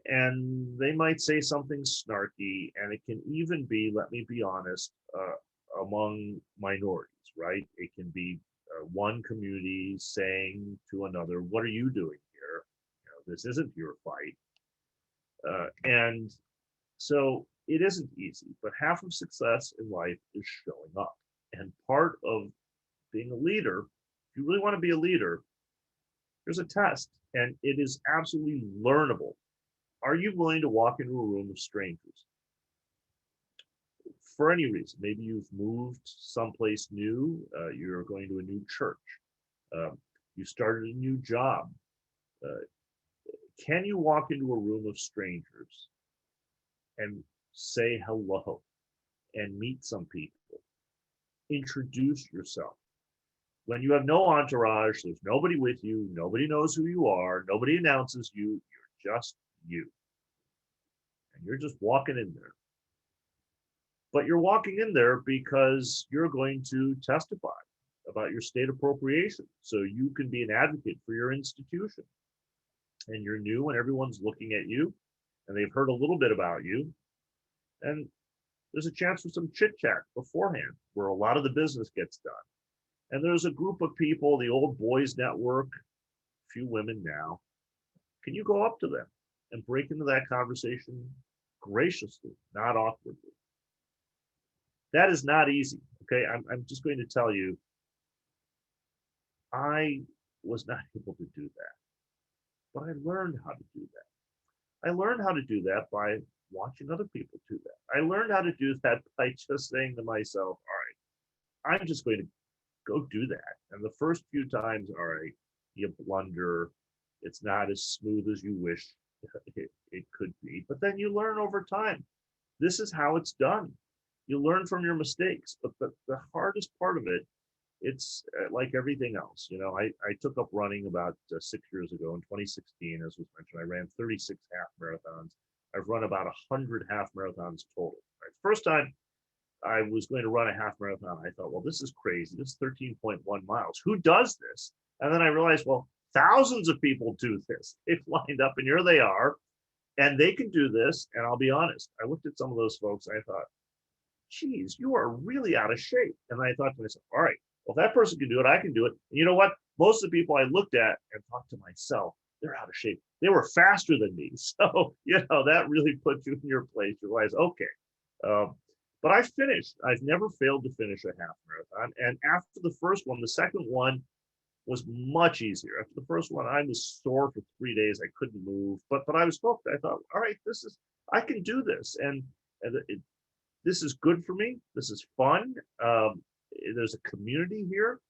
And they might say something snarky, and it can even be, let me be honest, among minorities, right? It can be one community saying to another, what are you doing here? This isn't your fight. And so it isn't easy, but half of success in life is showing up. And part of being a leader, if you really want to be a leader, there's a test, and it is absolutely learnable. Are you willing to walk into a room of strangers? For any reason, maybe you've moved someplace new, you're going to a new church, you started a new job. Can you walk into a room of strangers and say hello and meet some people? Introduce yourself. When you have no entourage, there's nobody with you, nobody knows who you are, nobody announces you, you're just you. And you're just walking in there. But you're walking in there because you're going to testify about your state appropriation, so you can be an advocate for your institution. And you're new and everyone's looking at you and they've heard a little bit about you. And there's a chance for some chit chat beforehand where a lot of the business gets done. And there's a group of people, the old boys network, a few women now. Can you go up to them and break into that conversation graciously, not awkwardly? That is not easy. Okay, I'm just going to tell you, I was not able to do that, but I learned how to do that. I learned how to do that by watching other people do that. I learned how to do that by just saying to myself, all right, I'm just going to go do that. And the first few times, all right, you blunder. It's not as smooth as you wish it could be, but then you learn over time. This is how it's done. You learn from your mistakes, but the hardest part of it, it's like everything else. You know, I took up running about 6 years ago in 2016, as was mentioned. I ran 36 half marathons. I've run about 100 half marathons total. Right? First time I was going to run a half marathon, I thought, well, this is crazy. This is 13.1 miles. Who does this? And then I realized, well, thousands of people do this. They've lined up and here they are, and they can do this. And I'll be honest, I looked at some of those folks and I thought, geez, you are really out of shape. And I thought to myself, all right, well, if that person can do it, I can do it. And you know what? Most of the people I looked at and thought to myself, they're out of shape. They were faster than me. So, you know, that really puts you in your place. You realize, okay. But I finished. I've never failed to finish a half marathon. And after the first one, the second one was much easier. After the first one, I was sore for 3 days. I couldn't move, but I was hooked. I thought, all right, I can do this. And this is good for me. This is fun. There's a community here.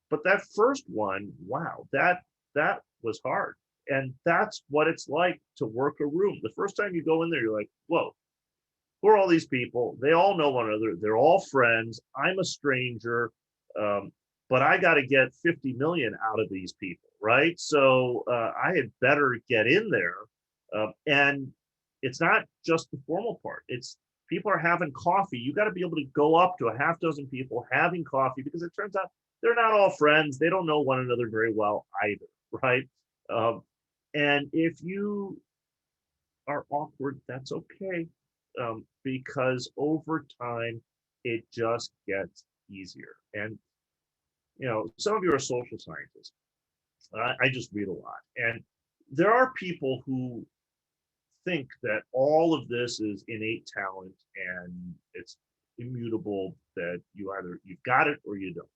But that first one, wow, that was hard. And that's what it's like to work a room. The first time you go in there, you're like, whoa, who are all these people? They all know one another. They're all friends. I'm a stranger, but I got to get 50 million out of these people, right? So I had better get in there. And it's not just the formal part. It's people are having coffee. You got to be able to go up to a half dozen people having coffee, because it turns out they're not all friends. They don't know one another very well either, right? And if you are awkward, that's okay, because over time, it just gets easier. And, you know, some of you are social scientists. I just read a lot. And there are people who think that all of this is innate talent and it's immutable, that you've got it or you don't.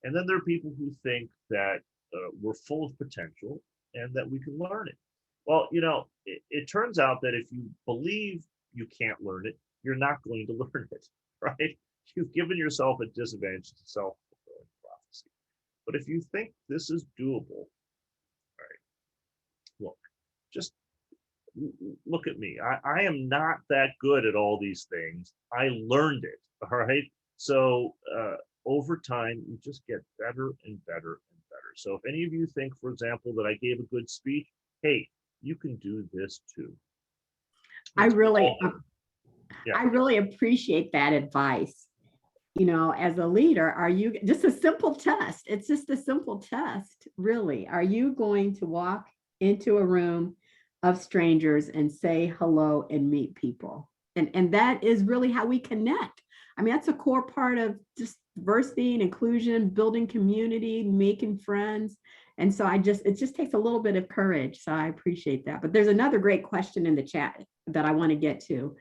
And then there are people who think that we're full of potential and that we can learn it. Well, you know, it turns out that if you believe you can't learn it, you're not going to learn it, right? You've given yourself a disadvantage to self-fulfilling prophecy. But if you think this is doable, right, look, just look at me. I am not that good at all these things. I learned it, all right? So over time, you just get better and better and better. So if any of you think, for example, that I gave a good speech, hey, you can do this too. I really appreciate that advice. You know, as a leader, are you just a simple test? It's just a simple test, really. Are you going to walk into a room of strangers and say hello and meet people? And that is really how we connect. I mean, that's a core part of just diversity and inclusion, building community, making friends. And so it just takes a little bit of courage. So I appreciate that. But there's another great question in the chat that I want to get to.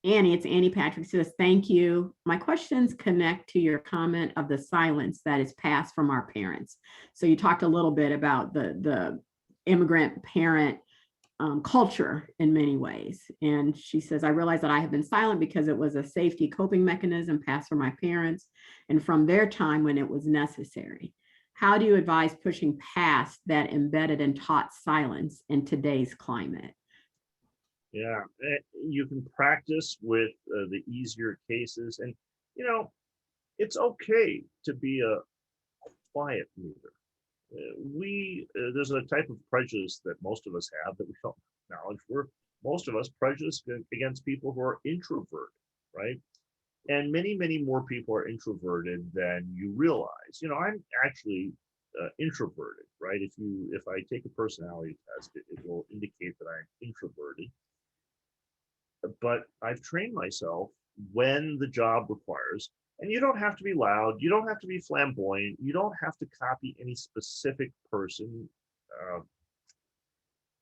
It's Annie Patrick says, thank you. My questions connect to your comment of the silence that is passed from our parents. So you talked a little bit about the immigrant parent culture in many ways. And she says, I realized that I have been silent because it was a safety coping mechanism passed from my parents and from their time when it was necessary. How do you advise pushing past that embedded and taught silence in today's climate? Yeah, you can practice with the easier cases, and you know, it's okay to be a quiet leader. There's a type of prejudice that most of us have that we don't acknowledge. Most of us prejudiced against people who are introverted, right? And many more people are introverted than you realize. You know, I'm actually introverted, right? If I take a personality test, it will indicate that I'm introverted. But I've trained myself when the job requires. And you don't have to be loud. You don't have to be flamboyant. You don't have to copy any specific person.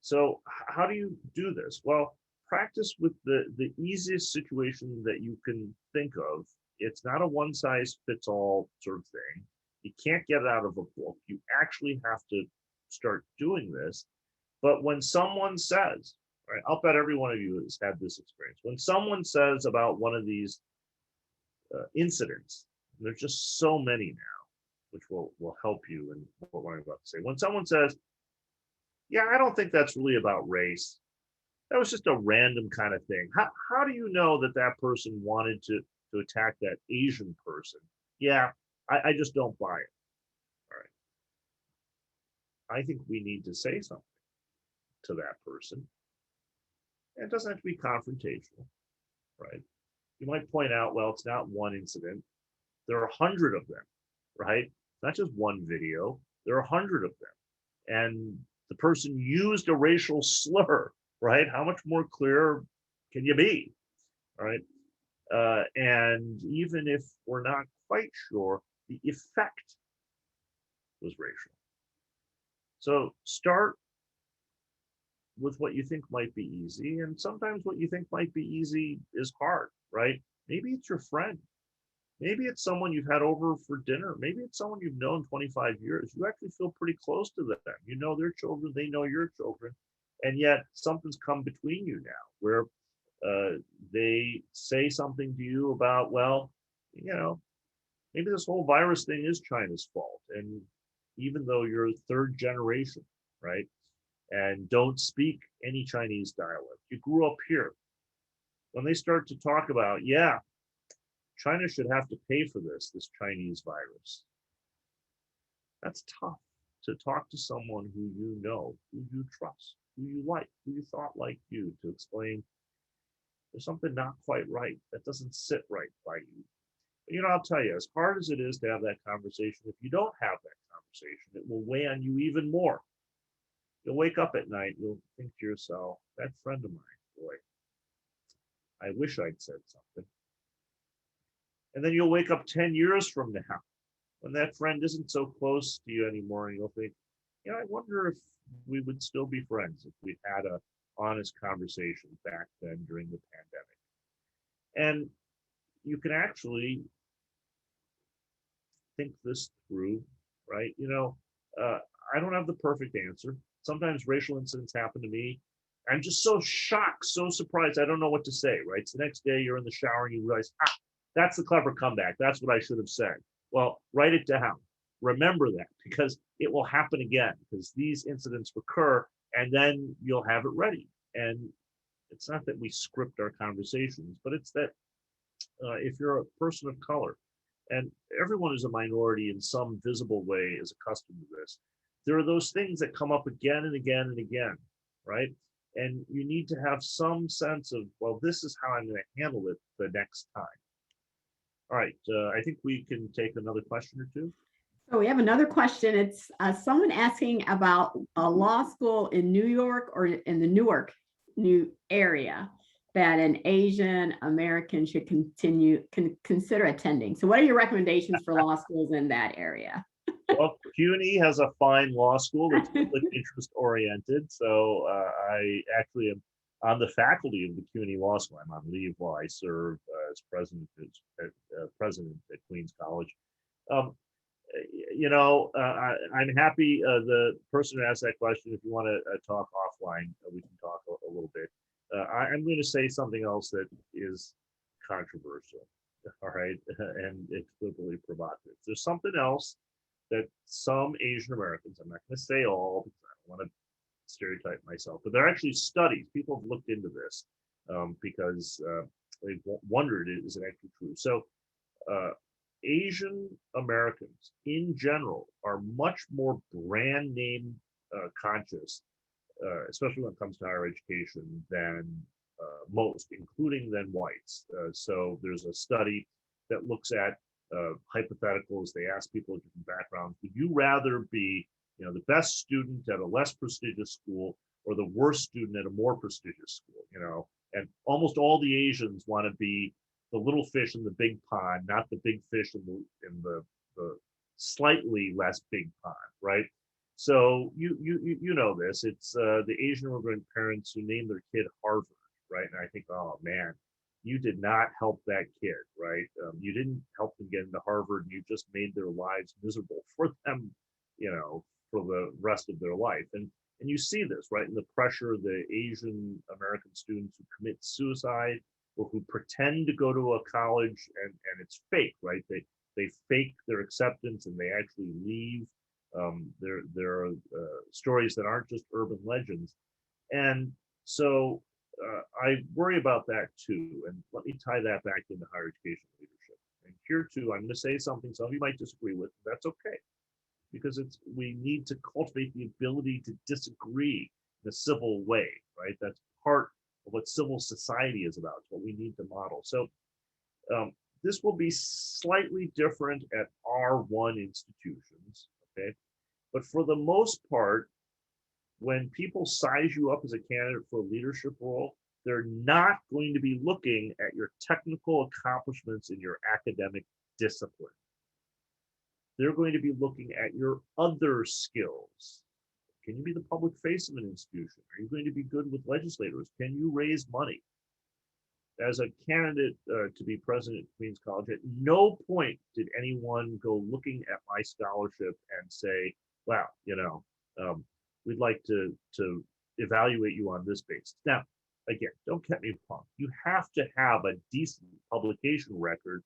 So how do you do this? Well, practice with the easiest situation that you can think of. It's not a one size fits all sort of thing. You can't get it out of a book. You actually have to start doing this. But when someone says, right, I'll bet every one of you has had this experience. When someone says about one of these incidents, and there's just so many now, which will help you in what I'm about to say. When someone says, yeah, I don't think that's really about race. That was just a random kind of thing. How do you know that that person wanted to attack that Asian person? Yeah, I just don't buy it. All right. I think we need to say something to that person. It doesn't have to be confrontational, right? You might point out, well, it's not one incident. There are 100 of them, right? It's not just one video. There are 100 of them. And the person used a racial slur, right? How much more clear can you be, all right? And even if we're not quite sure, the effect was racial. So start with what you think might be easy. And sometimes what you think might be easy is hard, right? Maybe it's your friend. Maybe it's someone you've had over for dinner. Maybe it's someone you've known 25 years. You actually feel pretty close to them. You know their children, they know your children. And yet something's come between you now where they say something to you about, well, you know, maybe this whole virus thing is China's fault. And even though you're third generation, right, and don't speak any Chinese dialect, you grew up here. When they start to talk about, yeah, China should have to pay for this Chinese virus. That's tough to talk to someone who you know, who you trust, who you like, who you thought liked you, to explain there's something not quite right. That doesn't sit right by you. But, you know, I'll tell you, as hard as it is to have that conversation, if you don't have that conversation, it will weigh on you even more. You'll wake up at night, you'll think to yourself, that friend of mine, boy, I wish I'd said something. And then you'll wake up 10 years from now when that friend isn't so close to you anymore, and you'll think, you know, I wonder if we would still be friends if we had a honest conversation back then during the pandemic. And you can actually think this through, right? You know, I don't have the perfect answer. Sometimes racial incidents happen to me. I'm just so shocked, so surprised, I don't know what to say, right? So the next day you're in the shower and you realize, that's the clever comeback. That's what I should have said. Well, write it down. Remember that, because it will happen again, because these incidents recur, and then you'll have it ready. And it's not that we script our conversations, but it's that if you're a person of color, and everyone is a minority in some visible way is accustomed to this, there are those things that come up again and again and again, right? And you need to have some sense of, well, this is how I'm going to handle it the next time. All right, I think we can take another question or two. So we have another question. It's someone asking about a law school in New York or in the Newark new area that an Asian American should consider attending. So what are your recommendations for law schools in that area? Well, CUNY has a fine law school that's public interest oriented. So I actually am on the faculty of the CUNY Law School. I'm on leave while I serve as president at Queens College. I'm happy. The person who asked that question, if you want to talk offline, we can talk a little bit. I'm going to say something else that is controversial, all right, and explicitly provocative. There's something else that some Asian Americans, I'm not going to say all, because I don't want to stereotype myself, but there are actually studies. People have looked into this because they've wondered, is it actually true? So Asian Americans in general are much more brand name conscious, especially when it comes to higher education, than most, including than whites. So there's a study that looks at hypotheticals. They ask people of different backgrounds, would you rather be, the best student at a less prestigious school or the worst student at a more prestigious school? And almost all the Asians want to be the little fish in the big pond, not the big fish in the slightly less big pond, right? So you know this. It's the Asian immigrant parents who name their kid Harvard, right? And I think, oh man, you did not help that kid, right? You didn't help them get into Harvard, and you just made their lives miserable for them, for the rest of their life. And you see this, right, in the pressure of the Asian American students who commit suicide or who pretend to go to a college and it's fake, right? They fake their acceptance and they actually leave. There are stories that aren't just urban legends. And so I worry about that too. And let me tie that back into higher education leadership. And here too, I'm going to say something some of you might disagree with. That's okay, because we need to cultivate the ability to disagree in a civil way, right? That's part of what civil society is about. It's what we need to model. So this will be slightly different at R1 institutions, okay? But for the most part, when people size you up as a candidate for a leadership role, they're not going to be looking at your technical accomplishments in your academic discipline. They're going to be looking at your other skills. Can you be the public face of an institution? Are you going to be good with legislators? Can you raise money? As a candidate to be president of Queens College, at no point did anyone go looking at my scholarship and say, wow, we'd like to evaluate you on this basis. Now, again, don't get me wrong. You have to have a decent publication record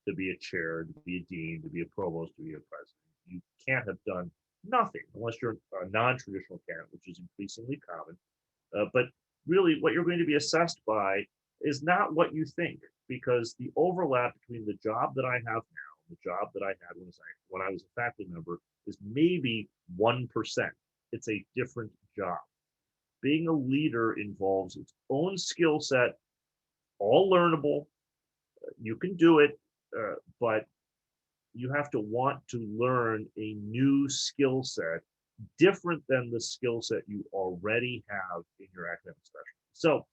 to be a chair, to be a dean, to be a provost, to be a president. You can't have done nothing unless you're a non-traditional candidate, which is increasingly common. But really what you're going to be assessed by is not what you think, because the overlap between the job that I have now, the job that I had when I was a faculty member, is maybe 1%. It's a different job. Being a leader involves its own skill set, all learnable. You can do it, but you have to want to learn a new skill set different than the skill set you already have in your academic specialty. So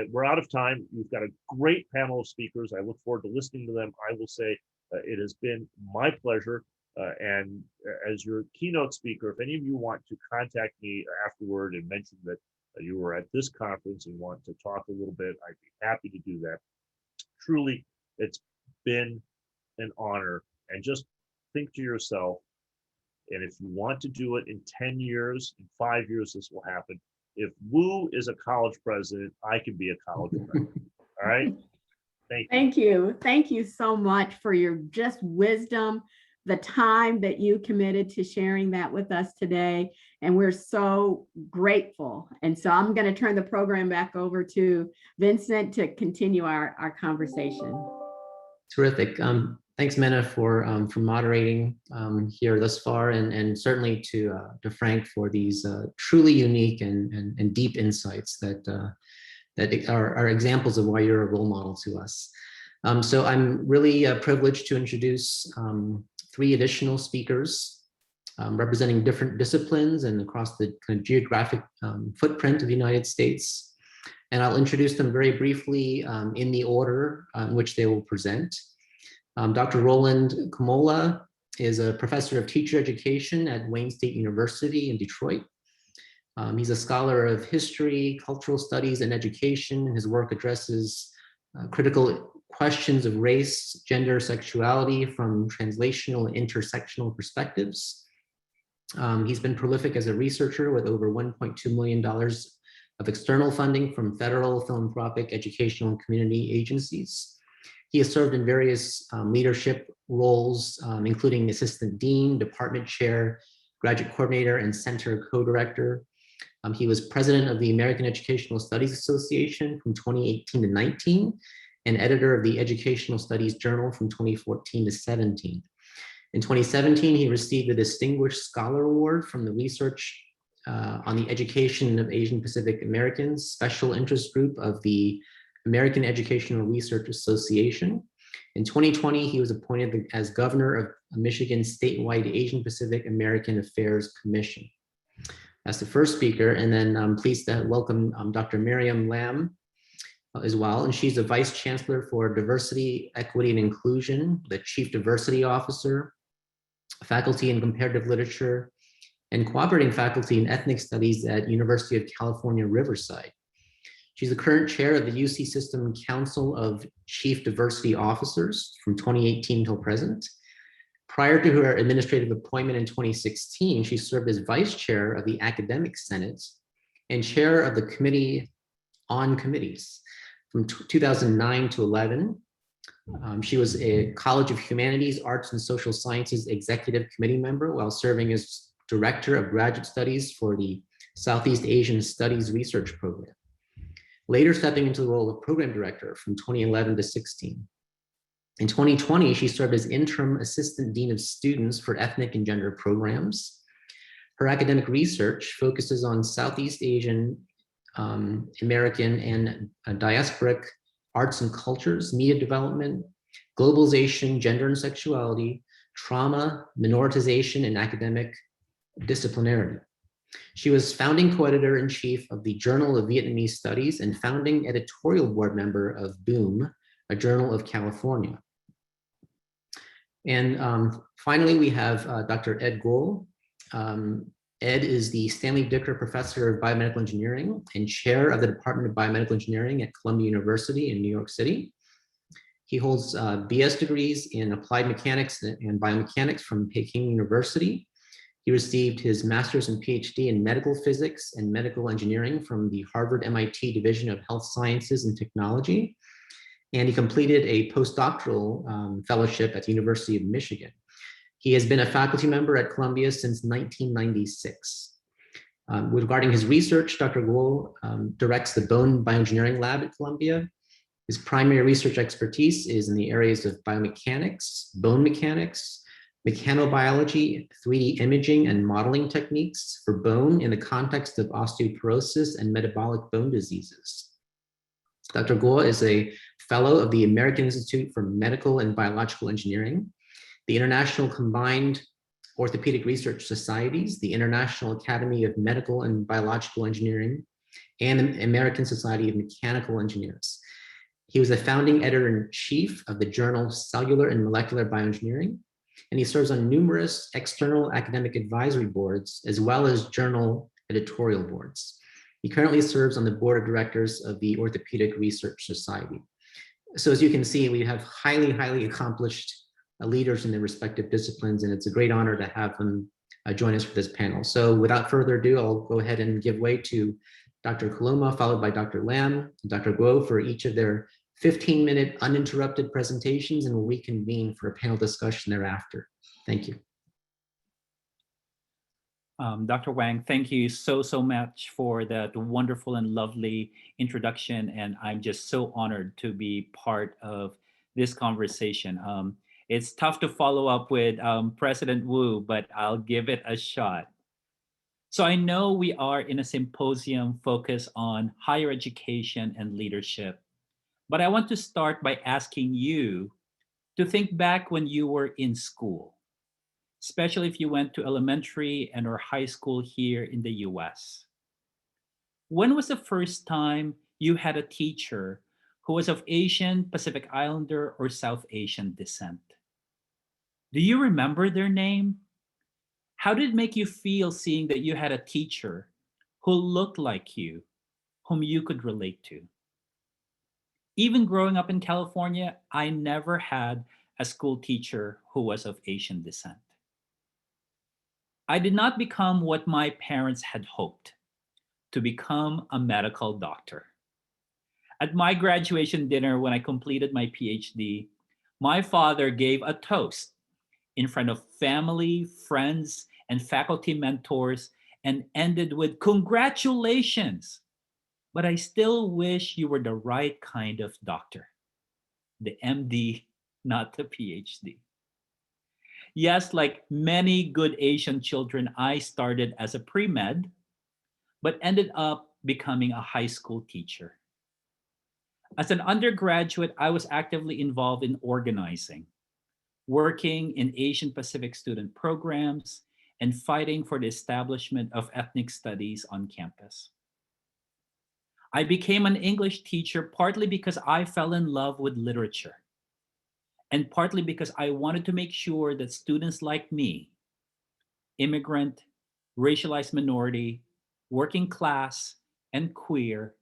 we're out of time. We've got a great panel of speakers. I look forward to listening to them. I will say it has been my pleasure. And as your keynote speaker, if any of you want to contact me afterward and mention that you were at this conference and want to talk a little bit, I'd be happy to do that. Truly, it's been an honor. And just think to yourself, and if you want to do it in 10 years, in 5 years, this will happen. If Wu is a college president, I can be a college president. All right. Thank you. Thank you. Thank you so much for your just wisdom, the time that you committed to sharing that with us today. And we're so grateful. And so I'm going to turn the program back over to Vincent to continue our conversation. Terrific. Thanks, Mena, for moderating here thus far, and certainly to Frank for these truly unique and deep insights that are examples of why you're a role model to us. So I'm really privileged to introduce 3 additional speakers representing different disciplines and across the kind of geographic footprint of the United States. And I'll introduce them very briefly in the order in which they will present. Dr. Roland Kumola is a professor of teacher education at Wayne State University in Detroit. He's a scholar of history, cultural studies, and education. His work addresses critical questions of race, gender, sexuality from translational and intersectional perspectives. He's been prolific as a researcher with over $1.2 million of external funding from federal, philanthropic, educational, and community agencies. He has served in various leadership roles, including assistant dean, department chair, graduate coordinator, and center co-director. He was president of the American Educational Studies Association from 2018 to 19, and editor of the Educational Studies Journal from 2014 to 17. In 2017, he received the Distinguished Scholar Award from the Research on the Education of Asian Pacific Americans Special Interest Group of the American Educational Research Association. In 2020, he was appointed as governor of Michigan's statewide Asian Pacific American Affairs Commission. That's the first speaker, and then I'm pleased to welcome Dr. Miriam Lam as well, and she's the Vice Chancellor for Diversity, Equity, and Inclusion, the Chief Diversity Officer, Faculty in Comparative Literature, and Cooperating Faculty in Ethnic Studies at University of California, Riverside. She's the current chair of the UC System Council of Chief Diversity Officers from 2018 till present. Prior to her administrative appointment in 2016, she served as vice chair of the Academic Senate and chair of the Committee on Committees from 2009 to 11. She was a College of Humanities, Arts, and Social Sciences Executive Committee member while serving as Director of Graduate Studies for the Southeast Asian Studies Research Program, later stepping into the role of Program Director from 2011 to 16. In 2020, she served as Interim Assistant Dean of Students for Ethnic and Gender Programs. Her academic research focuses on Southeast Asian, American, and diasporic arts and cultures, media development, globalization, gender and sexuality, trauma, minoritization, and academic disciplinarity. She was founding co-editor-in-chief of the Journal of Vietnamese Studies and founding editorial board member of Boom, a journal of California. And finally, we have Dr. Ed Gohl. Ed is the Stanley Dicker Professor of Biomedical Engineering and Chair of the Department of Biomedical Engineering at Columbia University in New York City. He holds BS degrees in Applied Mechanics and Biomechanics from Peking University. He received his master's and PhD in medical physics and medical engineering from the Harvard-MIT Division of Health Sciences and Technology. And he completed a postdoctoral fellowship at the University of Michigan. He has been a faculty member at Columbia since 1996. Regarding his research, Dr. Gohl directs the Bone Bioengineering Lab at Columbia. His primary research expertise is in the areas of biomechanics, bone mechanics, mechanobiology, 3D imaging, and modeling techniques for bone in the context of osteoporosis and metabolic bone diseases. Dr. Gohl is a fellow of the American Institute for Medical and Biological Engineering, the International Combined Orthopedic Research Societies, the International Academy of Medical and Biological Engineering, and the American Society of Mechanical Engineers. He was a founding editor-in-chief of the journal Cellular and Molecular Bioengineering, and he serves on numerous external academic advisory boards, as well as journal editorial boards. He currently serves on the board of directors of the Orthopedic Research Society. So as you can see, we have highly, highly accomplished leaders in their respective disciplines, and it's a great honor to have them join us for this panel. So without further ado, I'll go ahead and give way to Dr. Koloma, followed by Dr. Lam, and Dr. Guo for each of their 15-minute uninterrupted presentations, and we'll reconvene for a panel discussion thereafter. Thank you. Dr. Wang, thank you so much for that wonderful and lovely introduction. And I'm just so honored to be part of this conversation. It's tough to follow up with President Wu, but I'll give it a shot. So I know we are in a symposium focused on higher education and leadership, but I want to start by asking you to think back when you were in school, especially if you went to elementary and or high school here in the US. When was the first time you had a teacher who was of Asian, Pacific Islander, or South Asian descent? Do you remember their name? How did it make you feel seeing that you had a teacher who looked like you, whom you could relate to? Even growing up in California, I never had a school teacher who was of Asian descent. I did not become what my parents had hoped, to become a medical doctor. At my graduation dinner, when I completed my PhD, my father gave a toast in front of family, friends, and faculty mentors and ended with, "Congratulations, but I still wish you were the right kind of doctor, the MD, not the PhD." Yes, like many good Asian children, I started as a pre-med, but ended up becoming a high school teacher. As an undergraduate, I was actively involved in organizing, working in Asian Pacific student programs, and fighting for the establishment of ethnic studies on campus. I became an English teacher partly because I fell in love with literature, and partly because I wanted to make sure that students like me, immigrant, racialized minority, working class, and queer,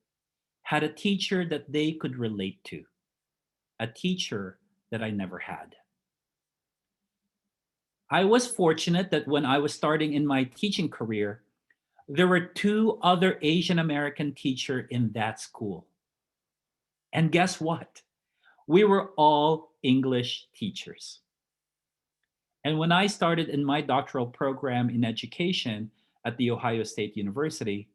had a teacher that they could relate to, a teacher that I never had. I was fortunate that when I was starting in my teaching career, there were two other Asian American teachers in that school. And guess what? We were all English teachers. And when I started in my doctoral program in education at The Ohio State University,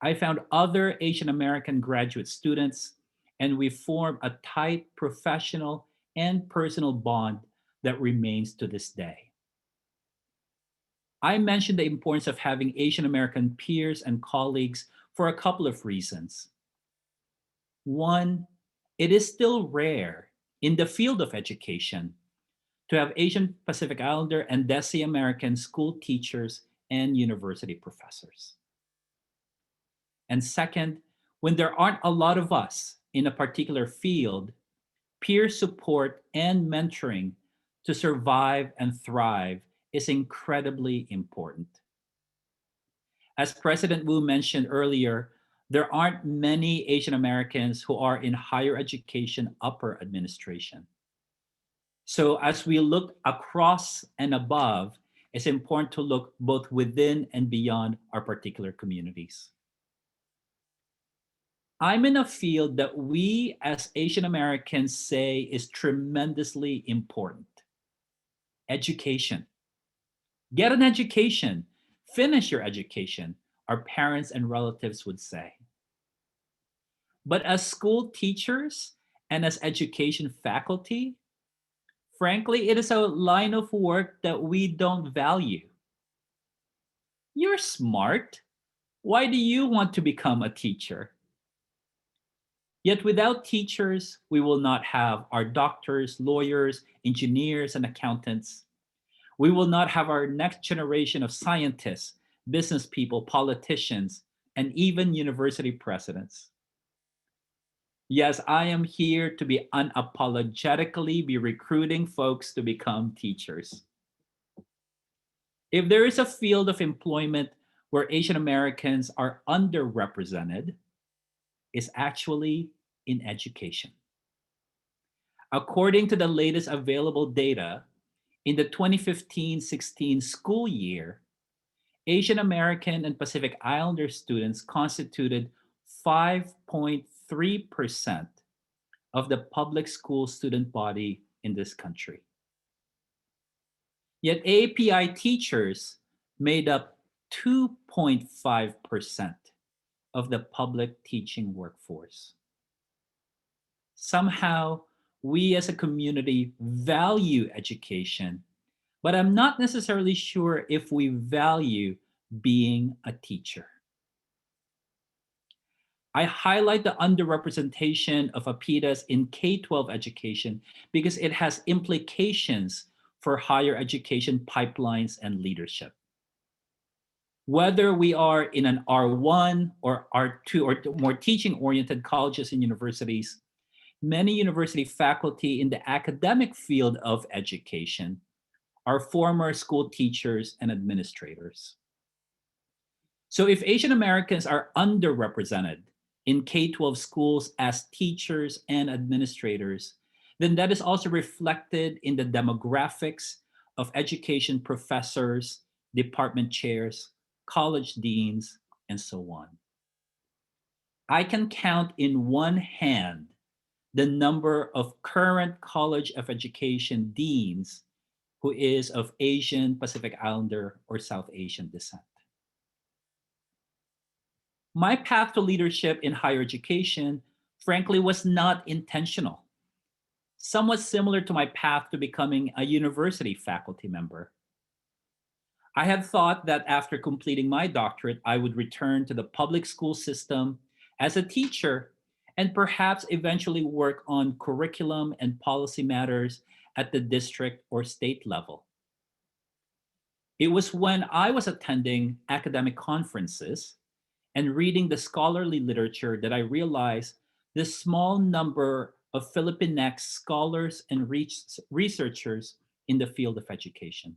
I found other Asian American graduate students, and we formed a tight professional and personal bond that remains to this day. I mentioned the importance of having Asian American peers and colleagues for a couple of reasons. One, it is still rare in the field of education to have Asian Pacific Islander and Desi American school teachers and university professors. And second, when there aren't a lot of us in a particular field, peer support and mentoring to survive and thrive is incredibly important. As President Wu mentioned earlier, there aren't many Asian Americans who are in higher education upper administration. So as we look across and above, it's important to look both within and beyond our particular communities. I'm in a field that we as Asian Americans say is tremendously important: education. Get an education, finish your education, our parents and relatives would say. But as school teachers and as education faculty, frankly, it is a line of work that we don't value. You're smart. Why do you want to become a teacher? Yet without teachers, we will not have our doctors, lawyers, engineers, and accountants. We will not have our next generation of scientists, business people, politicians, and even university presidents. Yes, I am here to be unapologetically be recruiting folks to become teachers. If there is a field of employment where Asian Americans are underrepresented, it's actually in education. According to the latest available data, in the 2015-16 school year, Asian American and Pacific Islander students constituted 5.3% of the public school student body in this country. Yet API teachers made up 2.5% of the public teaching workforce. Somehow, we as a community value education, but I'm not necessarily sure if we value being a teacher. I highlight the underrepresentation of APIDAs in K-12 education because it has implications for higher education pipelines and leadership. Whether we are in an R1 or R2 or more teaching-oriented colleges and universities, many university faculty in the academic field of education are former school teachers and administrators. So if Asian Americans are underrepresented in K-12 schools as teachers and administrators, then that is also reflected in the demographics of education professors, department chairs, college deans, and so on. I can count in one hand the number of current College of Education deans who is of Asian, Pacific Islander, or South Asian descent. My path to leadership in higher education, frankly, was not intentional. Somewhat similar to my path to becoming a university faculty member. I had thought that after completing my doctorate, I would return to the public school system as a teacher and perhaps eventually work on curriculum and policy matters at the district or state level. It was when I was attending academic conferences and reading the scholarly literature that I realized the small number of Filipinx scholars and researchers in the field of education.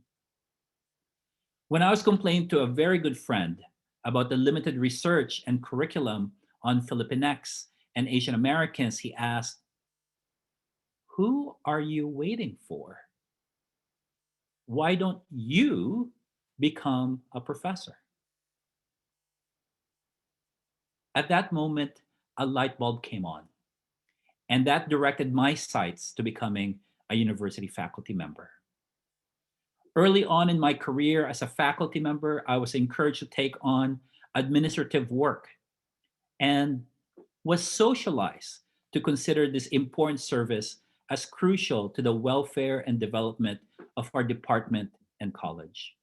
When I was complaining to a very good friend about the limited research and curriculum on Filipinx and Asian Americans, he asked, "Who are you waiting for? Why don't you become a professor?" At that moment, a light bulb came on, and that directed my sights to becoming a university faculty member. Early on in my career as a faculty member, I was encouraged to take on administrative work and was socialized to consider this important service as crucial to the welfare and development of our department and college.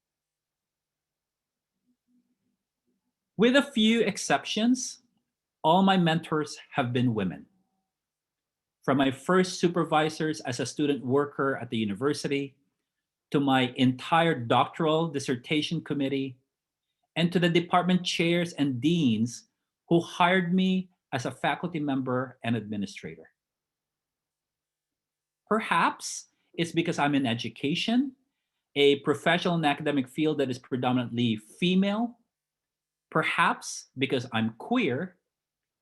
With a few exceptions, all my mentors have been women. From my first supervisors as a student worker at the university, to my entire doctoral dissertation committee, and to the department chairs and deans who hired me as a faculty member and administrator. Perhaps it's because I'm in education, a professional and academic field that is predominantly female. Perhaps because I'm queer,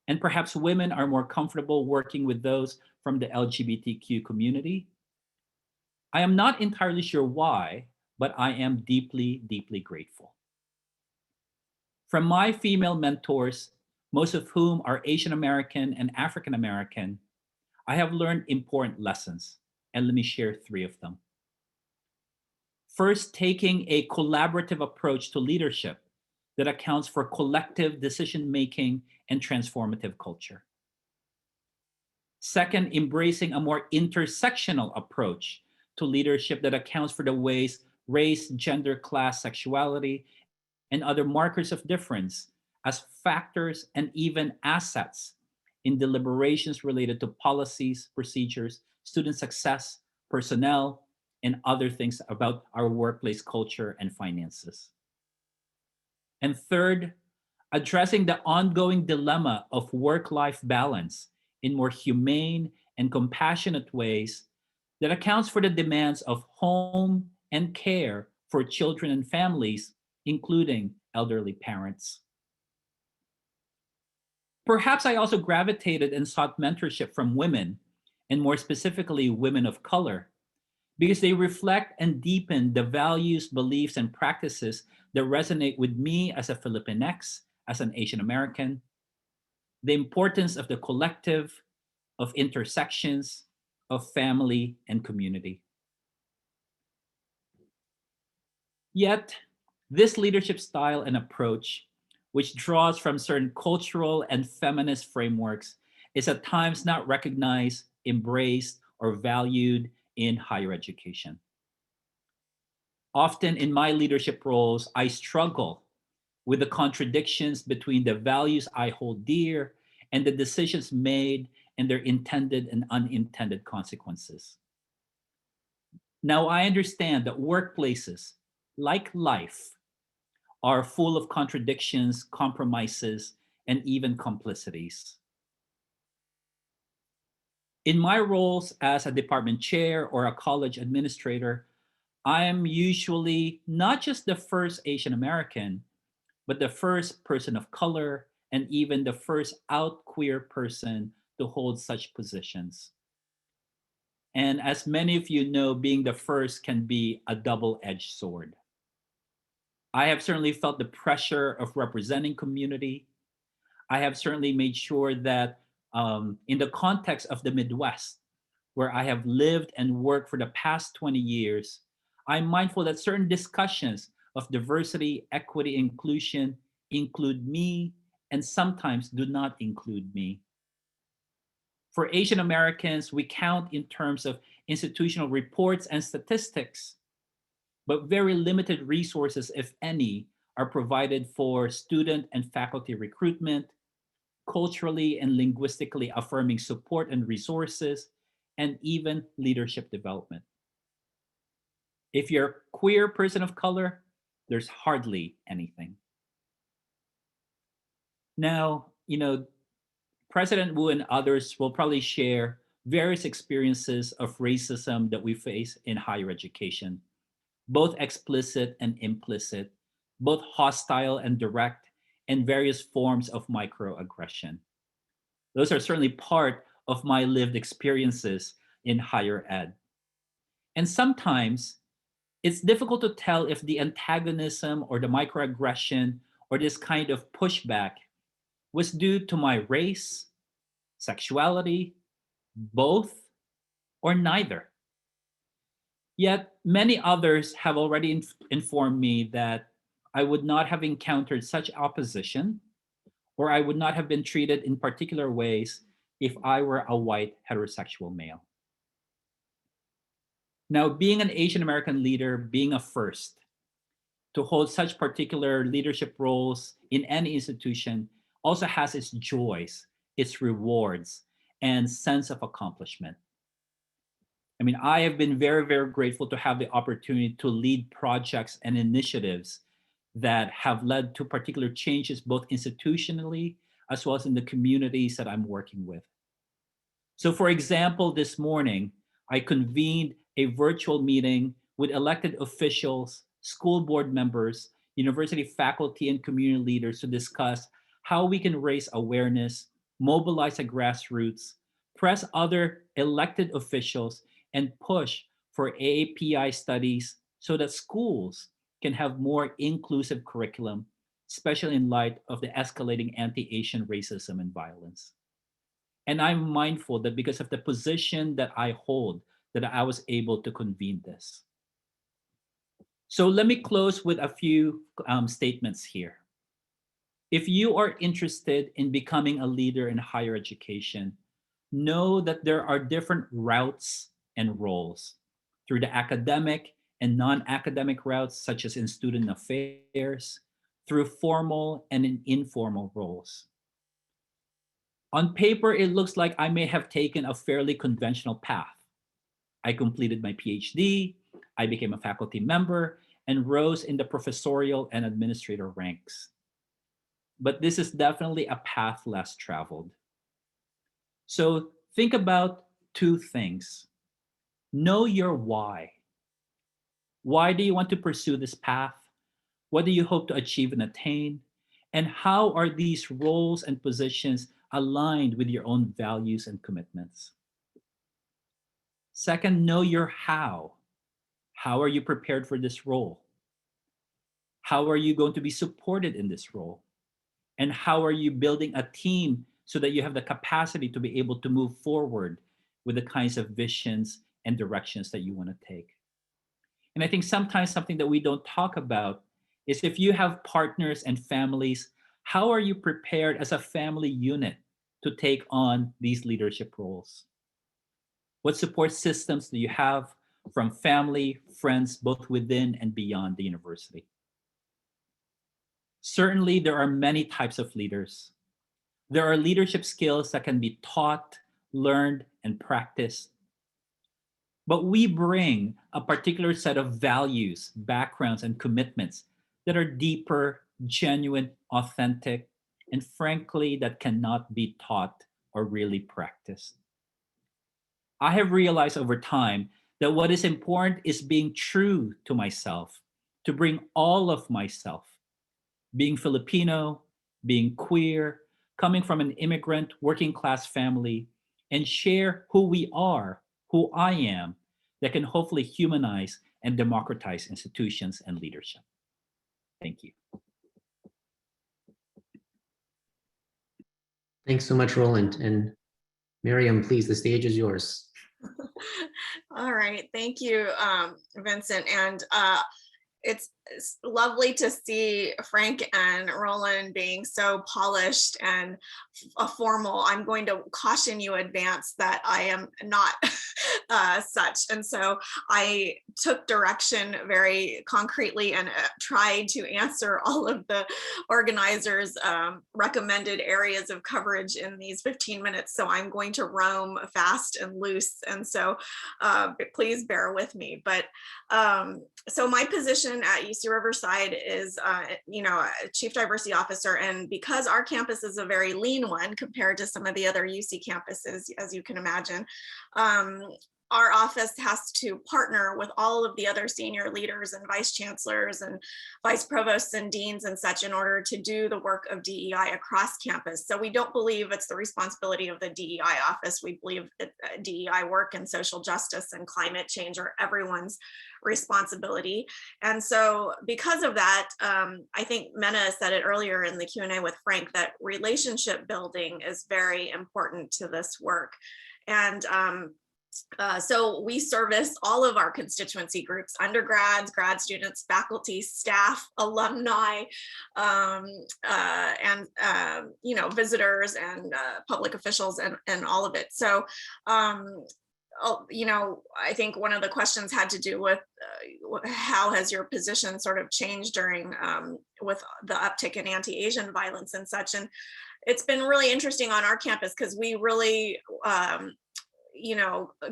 and perhaps women are more comfortable working with those from the LGBTQ community. I am not entirely sure why, but I am deeply, deeply grateful. From my female mentors, most of whom are Asian American and African American, I have learned important lessons, and let me share 3 of them. First, taking a collaborative approach to leadership that accounts for collective decision-making and transformative culture. Second, embracing a more intersectional approach to leadership that accounts for the ways race, gender, class, sexuality, and other markers of difference as factors and even assets in deliberations related to policies, procedures, student success, personnel, and other things about our workplace culture and finances. And third, addressing the ongoing dilemma of work-life balance in more humane and compassionate ways that accounts for the demands of home and care for children and families, including elderly parents. Perhaps I also gravitated and sought mentorship from women, and more specifically, women of color, because they reflect and deepen the values, beliefs, and practices that resonate with me as a Filipinx, as an Asian American, the importance of the collective, of intersections, of family and community. Yet, this leadership style and approach, which draws from certain cultural and feminist frameworks, is at times not recognized, embraced, or valued in higher education. Often in my leadership roles, I struggle with the contradictions between the values I hold dear and the decisions made and their intended and unintended consequences. Now, I understand that workplaces, like life, are full of contradictions, compromises, and even complicities. In my roles as a department chair or a college administrator, I am usually not just the first Asian American, but the first person of color and even the first out queer person to hold such positions. And as many of you know, being the first can be a double-edged sword. I have certainly felt the pressure of representing community. I have certainly made sure that in the context of the Midwest, where I have lived and worked for the past 20 years, I'm mindful that certain discussions of diversity, equity, inclusion include me and sometimes do not include me. For Asian Americans, we count in terms of institutional reports and statistics, but very limited resources, if any, are provided for student and faculty recruitment, culturally and linguistically affirming support and resources, and even leadership development. If you're a queer person of color, there's hardly anything. Now, President Wu and others will probably share various experiences of racism that we face in higher education, both explicit and implicit, both hostile and direct, and various forms of microaggression. Those are certainly part of my lived experiences in higher ed. And sometimes it's difficult to tell if the antagonism or the microaggression or this kind of pushback was due to my race, sexuality, both, or neither. Yet many others have already informed me that I would not have encountered such opposition, or I would not have been treated in particular ways if I were a white heterosexual male. Now, being an Asian American leader, being a first to hold such particular leadership roles in any institution also has its joys, its rewards, and sense of accomplishment. I mean, I have been very, very grateful to have the opportunity to lead projects and initiatives that have led to particular changes both institutionally as well as in the communities that I'm working with. So for example, this morning, I convened a virtual meeting with elected officials, school board members, university faculty, and community leaders to discuss how we can raise awareness, mobilize the grassroots, press other elected officials, and push for API studies so that schools can have more inclusive curriculum, especially in light of the escalating anti-Asian racism and violence. And I'm mindful that because of the position that I hold, that I was able to convene this. So let me close with a few statements here. If you are interested in becoming a leader in higher education, know that there are different routes and roles through the academic and non-academic routes, such as in student affairs, through formal and in informal roles. On paper, it looks like I may have taken a fairly conventional path. I completed my PhD, I became a faculty member, and rose in the professorial and administrator ranks. But this is definitely a path less traveled. So think about two things. Know your why. Why do you want to pursue this path? What do you hope to achieve and attain? And how are these roles and positions aligned with your own values and commitments? Second, know your how. How are you prepared for this role? How are you going to be supported in this role? And how are you building a team so that you have the capacity to be able to move forward with the kinds of visions and directions that you want to take? And I think sometimes something that we don't talk about is if you have partners and families, how are you prepared as a family unit to take on these leadership roles? What support systems do you have from family, friends, both within and beyond the university? Certainly, there are many types of leaders. There are leadership skills that can be taught, learned, and practiced. But we bring a particular set of values, backgrounds, and commitments that are deeper, genuine, authentic, and frankly, that cannot be taught or really practiced. I have realized over time that what is important is being true to myself, to bring all of myself, being Filipino, being queer, coming from an immigrant working class family, and share who we are, who I am, that can hopefully humanize and democratize institutions and leadership. Thank you. Thanks so much, Roland. And Miriam, please, the stage is yours. All right, thank you, Vincent. And it's lovely to see Frank and Roland being so polished and formal. I'm going to caution you in advance that I am not such. And so I took direction very concretely and tried to answer all of the organizers' recommended areas of coverage in these 15 minutes. So I'm going to roam fast and loose. And so please bear with me. But so my position at UC Riverside is, Chief Diversity Officer. And because our campus is a very lean one compared to some of the other UC campuses, as you can imagine, our office has to partner with all of the other senior leaders and vice chancellors and vice provosts and deans and such in order to do the work of DEI across campus. So we don't believe it's the responsibility of the DEI office. We believe that DEI work and social justice and climate change are everyone's responsibility. And so because of that, I think Mena said it earlier in the Q&A with Frank, that relationship building is very important to this work. And so we service all of our constituency groups: undergrads, grad students, faculty, staff, alumni, and visitors and public officials and all of it. So I think one of the questions had to do with how has your position sort of changed during with the uptick in anti-Asian violence and such. And it's been really interesting on our campus because we really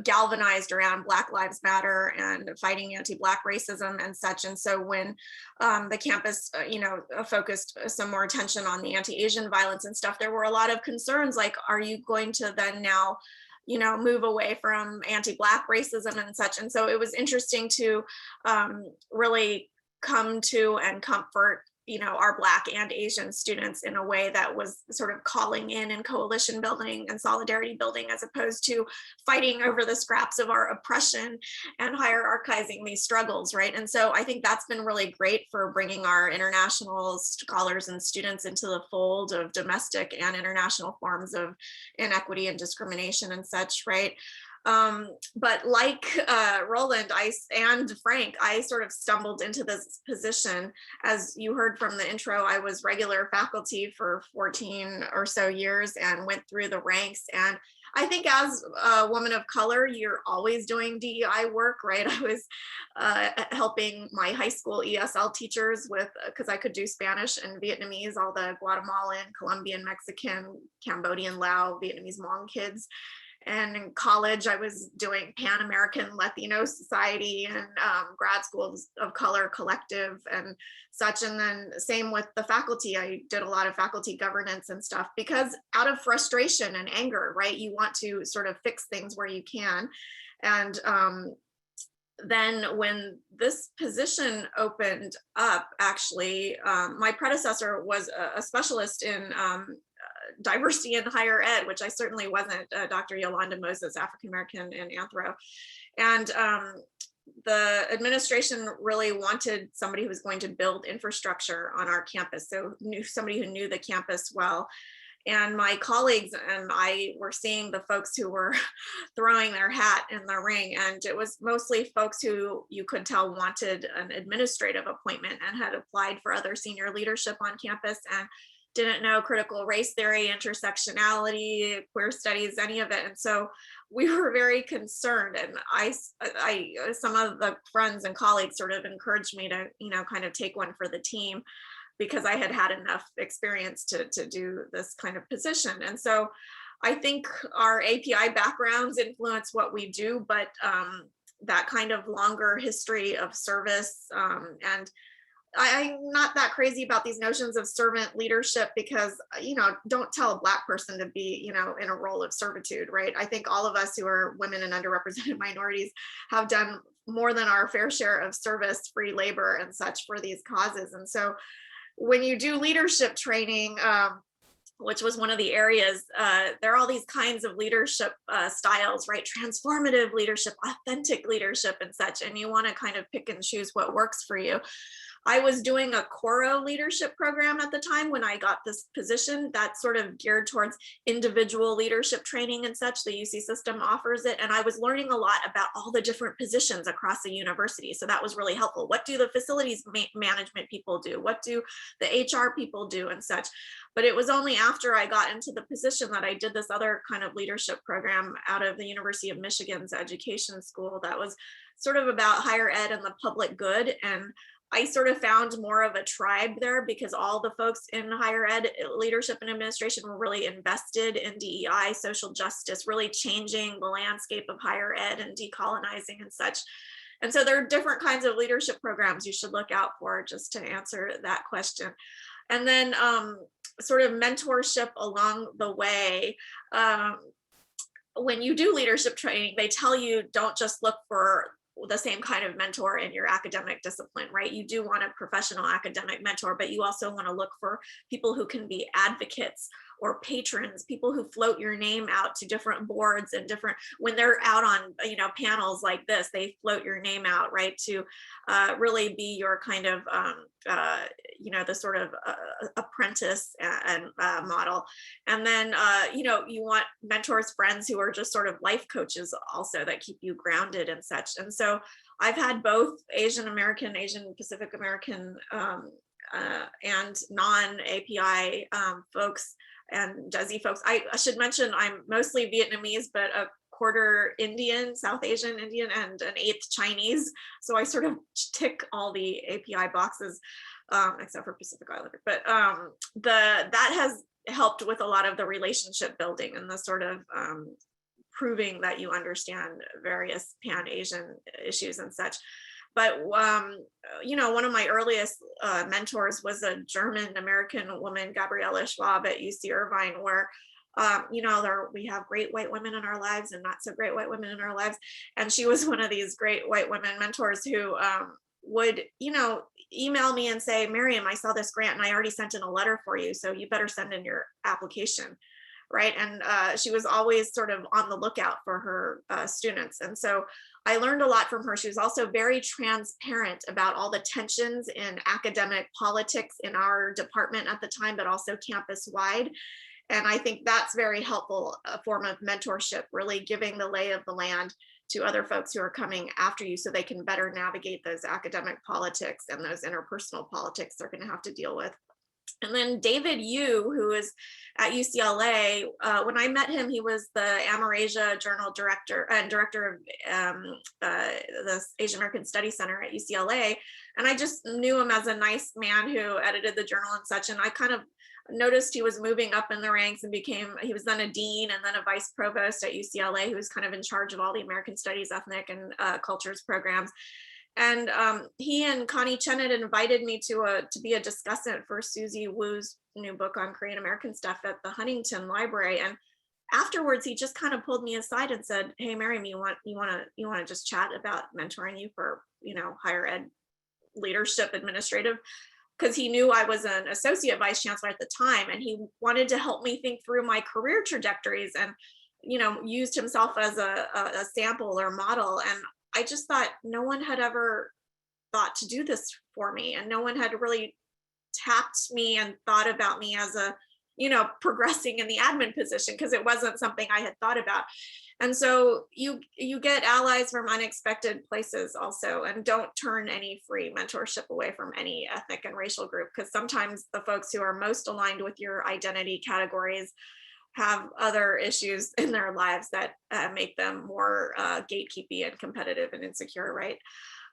galvanized around Black Lives Matter and fighting anti-Black racism and such. And so when the campus, focused some more attention on the anti-Asian violence and stuff, there were a lot of concerns like, are you going to then now, move away from anti-Black racism and such? And so it was interesting to really come to and comfort our Black and Asian students in a way that was sort of calling in and coalition building and solidarity building, as opposed to fighting over the scraps of our oppression and hierarchizing these struggles, right? And so I think that's been really great for bringing our international scholars and students into the fold of domestic and international forms of inequity and discrimination and such, right? But like Roland and Frank, I sort of stumbled into this position. As you heard from the intro, I was regular faculty for 14 or so years and went through the ranks. And I think as a woman of color, you're always doing DEI work, right? I was helping my high school ESL teachers with, because I could do Spanish and Vietnamese, all the Guatemalan, Colombian, Mexican, Cambodian, Lao, Vietnamese Hmong kids. And in college, I was doing Pan American Latino Society and grad schools of color collective and such. And then same with the faculty, I did a lot of faculty governance and stuff, because out of frustration and anger, right? You want to sort of fix things where you can. And then when this position opened up, actually, my predecessor was a specialist in diversity in higher ed, which I certainly wasn't, Dr. Yolanda Moses, African-American and Anthro. And the administration really wanted somebody who was going to build infrastructure on our campus. So somebody who knew the campus well. And my colleagues and I were seeing the folks who were throwing their hat in the ring. And it was mostly folks who you could tell wanted an administrative appointment and had applied for other senior leadership on campus and didn't know critical race theory, intersectionality, queer studies, any of it. And so we were very concerned. And I some of the friends and colleagues sort of encouraged me to, kind of take one for the team, because I had had enough experience to do this kind of position. And so I think our API backgrounds influence what we do, but that kind of longer history of service and I'm not that crazy about these notions of servant leadership because, don't tell a Black person to be, in a role of servitude, right? I think all of us who are women and underrepresented minorities have done more than our fair share of service, free labor and such for these causes. And so when you do leadership training, which was one of the areas, there are all these kinds of leadership styles, right? Transformative leadership, authentic leadership and such, and you want to kind of pick and choose what works for you. I was doing a Coro leadership program at the time when I got this position that's sort of geared towards individual leadership training and such. The UC system offers it. And I was learning a lot about all the different positions across the university. So that was really helpful. What do the facilities management people do? What do the HR people do and such? But it was only after I got into the position that I did this other kind of leadership program out of the University of Michigan's education school that was sort of about higher ed and the public good. And I sort of found more of a tribe there because all the folks in higher ed leadership and administration were really invested in DEI, social justice, really changing the landscape of higher ed and decolonizing and such. And so there are different kinds of leadership programs you should look out for, just to answer that question. And then sort of mentorship along the way. When you do leadership training, they tell you don't just look for the same kind of mentor in your academic discipline, right? You do want a professional academic mentor, but you also want to look for people who can be advocates or patrons, people who float your name out to different boards and different, when they're out on, panels like this, they float your name out, right? To really be your kind of, the sort of apprentice and model. And then, you want mentors, friends who are just sort of life coaches also that keep you grounded and such. And so I've had both Asian American, Asian Pacific American, and non-API folks and Desi folks. I should mention I'm mostly Vietnamese, but a quarter Indian, South Asian Indian, and an eighth Chinese. So I sort of tick all the API boxes, except for Pacific Islander. But that has helped with a lot of the relationship building and the sort of proving that you understand various Pan-Asian issues and such. But, one of my earliest mentors was a German-American woman, Gabriella Schwab at UC Irvine, where, we have great white women in our lives and not so great white women in our lives. And she was one of these great white women mentors who would, email me and say, Miriam, I saw this grant and I already sent in a letter for you, so you better send in your application. Right. And she was always sort of on the lookout for her students. And so I learned a lot from her. She was also very transparent about all the tensions in academic politics in our department at the time, but also campus wide. And I think that's very helpful, a form of mentorship, really giving the lay of the land to other folks who are coming after you so they can better navigate those academic politics and those interpersonal politics they're going to have to deal with. And then David Yu, who is at UCLA, when I met him, he was the Amerasia Journal director and director of the Asian American Studies Center at UCLA. And I just knew him as a nice man who edited the journal and such. And I kind of noticed he was moving up in the ranks and he was then a dean and then a vice provost at UCLA, who was kind of in charge of all the American Studies, ethnic and cultures programs. And he and Connie Chen had invited me to be a discussant for Susie Wu's new book on Korean American stuff at the Huntington Library. And afterwards, he just kind of pulled me aside and said, "Hey, Miriam, you want to just chat about mentoring you for higher ed leadership, administrative?" Because he knew I was an associate vice chancellor at the time, and he wanted to help me think through my career trajectories, and used himself as a sample or model. And I just thought no one had ever thought to do this for me, and no one had really tapped me and thought about me as a, progressing in the admin position, because it wasn't something I had thought about. And so you get allies from unexpected places also, and don't turn any free mentorship away from any ethnic and racial group, because sometimes the folks who are most aligned with your identity categories have other issues in their lives that make them more gatekeepy and competitive and insecure, right?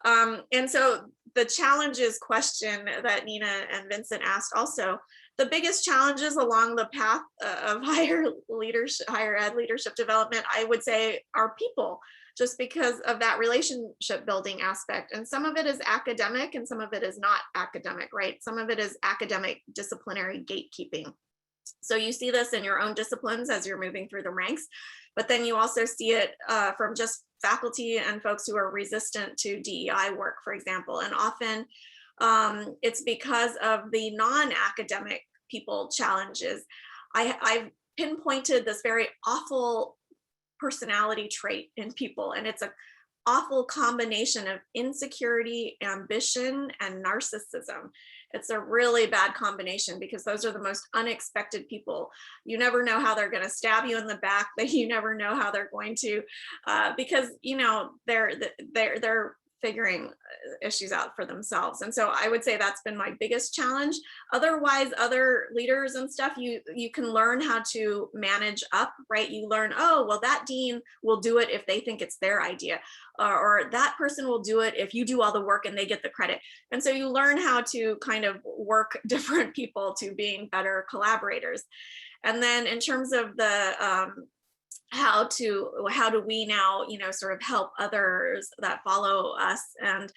And so the challenges question that Nina and Vincent asked also, the biggest challenges along the path of higher ed leadership development, I would say, are people, just because of that relationship building aspect. And some of it is academic and some of it is not academic, right? Some of it is academic disciplinary gatekeeping. So you see this in your own disciplines as you're moving through the ranks, but then you also see it from just faculty and folks who are resistant to DEI work, for example. And often It's because of the non-academic people challenges. I've pinpointed this very awful personality trait in people, and it's a awful combination of insecurity, ambition, and narcissism. It's a really bad combination because those are the most unexpected people. You never know how they're going to stab you in the back, but you never know how they're going to, because they're figuring issues out for themselves. And so I would say that's been my biggest challenge. Otherwise, other leaders and stuff, you can learn how to manage up, right? You learn, oh, well, that dean will do it if they think it's their idea, or that person will do it if you do all the work and they get the credit. And so you learn how to kind of work different people to being better collaborators. And then in terms of the how do we now, sort of help others that follow us, and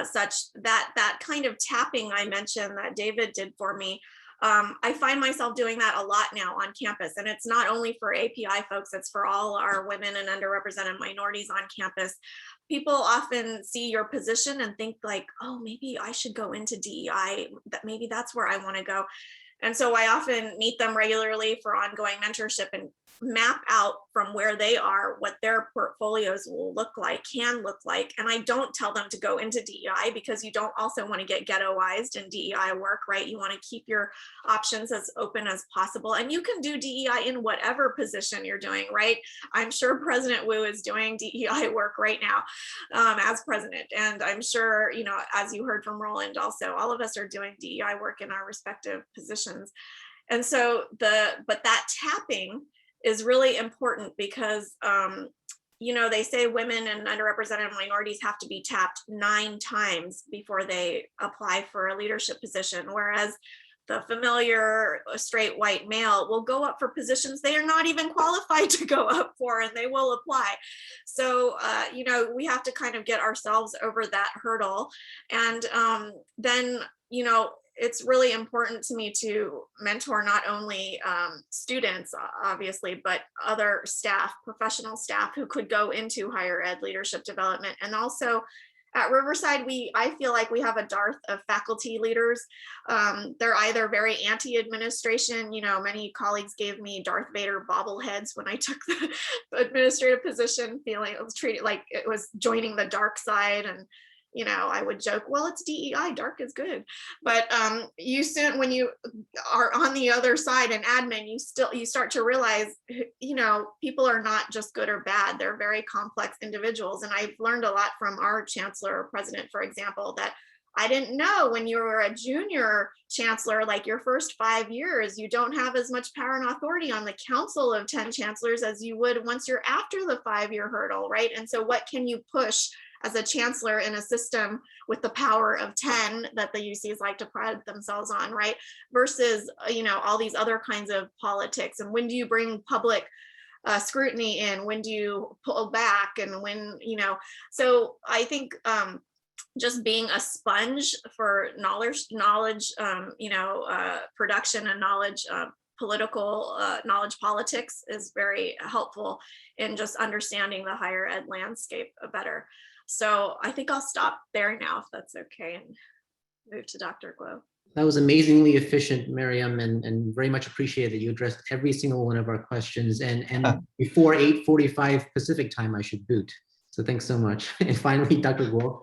such, that kind of tapping I mentioned that David did for me. I find myself doing that a lot now on campus, and it's not only for API folks, it's for all our women and underrepresented minorities on campus. People often see your position and think like, oh, maybe I should go into DEI, that maybe that's where I want to go. And so I often meet them regularly for ongoing mentorship and map out from where they are what their portfolios will can look like. And I don't tell them to go into DEI, because you don't also want to get ghettoized in DEI work, right? You want to keep your options as open as possible. And you can do DEI in whatever position you're doing, right? I'm sure President Wu is doing DEI work right now as president. And I'm sure, as you heard from Roland also, all of us are doing DEI work in our respective positions. And so but that tapping is really important, because they say women and underrepresented minorities have to be tapped 9 times before they apply for a leadership position, whereas the familiar straight white male will go up for positions they are not even qualified to go up for, and they will apply. So we have to kind of get ourselves over that hurdle. And then it's really important to me to mentor not only students, obviously, but other staff, professional staff who could go into higher ed leadership development. And also at Riverside, I feel like we have a dearth of faculty leaders. They're either very anti-administration. Many colleagues gave me Darth Vader bobbleheads when I took the administrative position, feeling it was treated like it was joining the dark side. And I would joke, well, it's DEI, dark is good. But when you are on the other side in admin, you start to realize, people are not just good or bad. They're very complex individuals. And I've learned a lot from our chancellor or president, for example, that I didn't know when you were a junior chancellor, like your first 5 years, you don't have as much power and authority on the council of 10 chancellors as you would once you're after the 5-year hurdle, right? And so what can you push as a chancellor in a system with the power of 10 that the UCs like to pride themselves on, right? Versus, all these other kinds of politics. And when do you bring public scrutiny in? When do you pull back? And when, so I think just being a sponge for knowledge, production and knowledge, political knowledge politics is very helpful in just understanding the higher ed landscape better. So I think I'll stop there now, if that's okay, and move to Dr. Guo. That was amazingly efficient, Miriam, and very much appreciated that you addressed every single one of our questions, and before 8:45 Pacific time, I should boot. So thanks so much. And finally, Dr. Guo.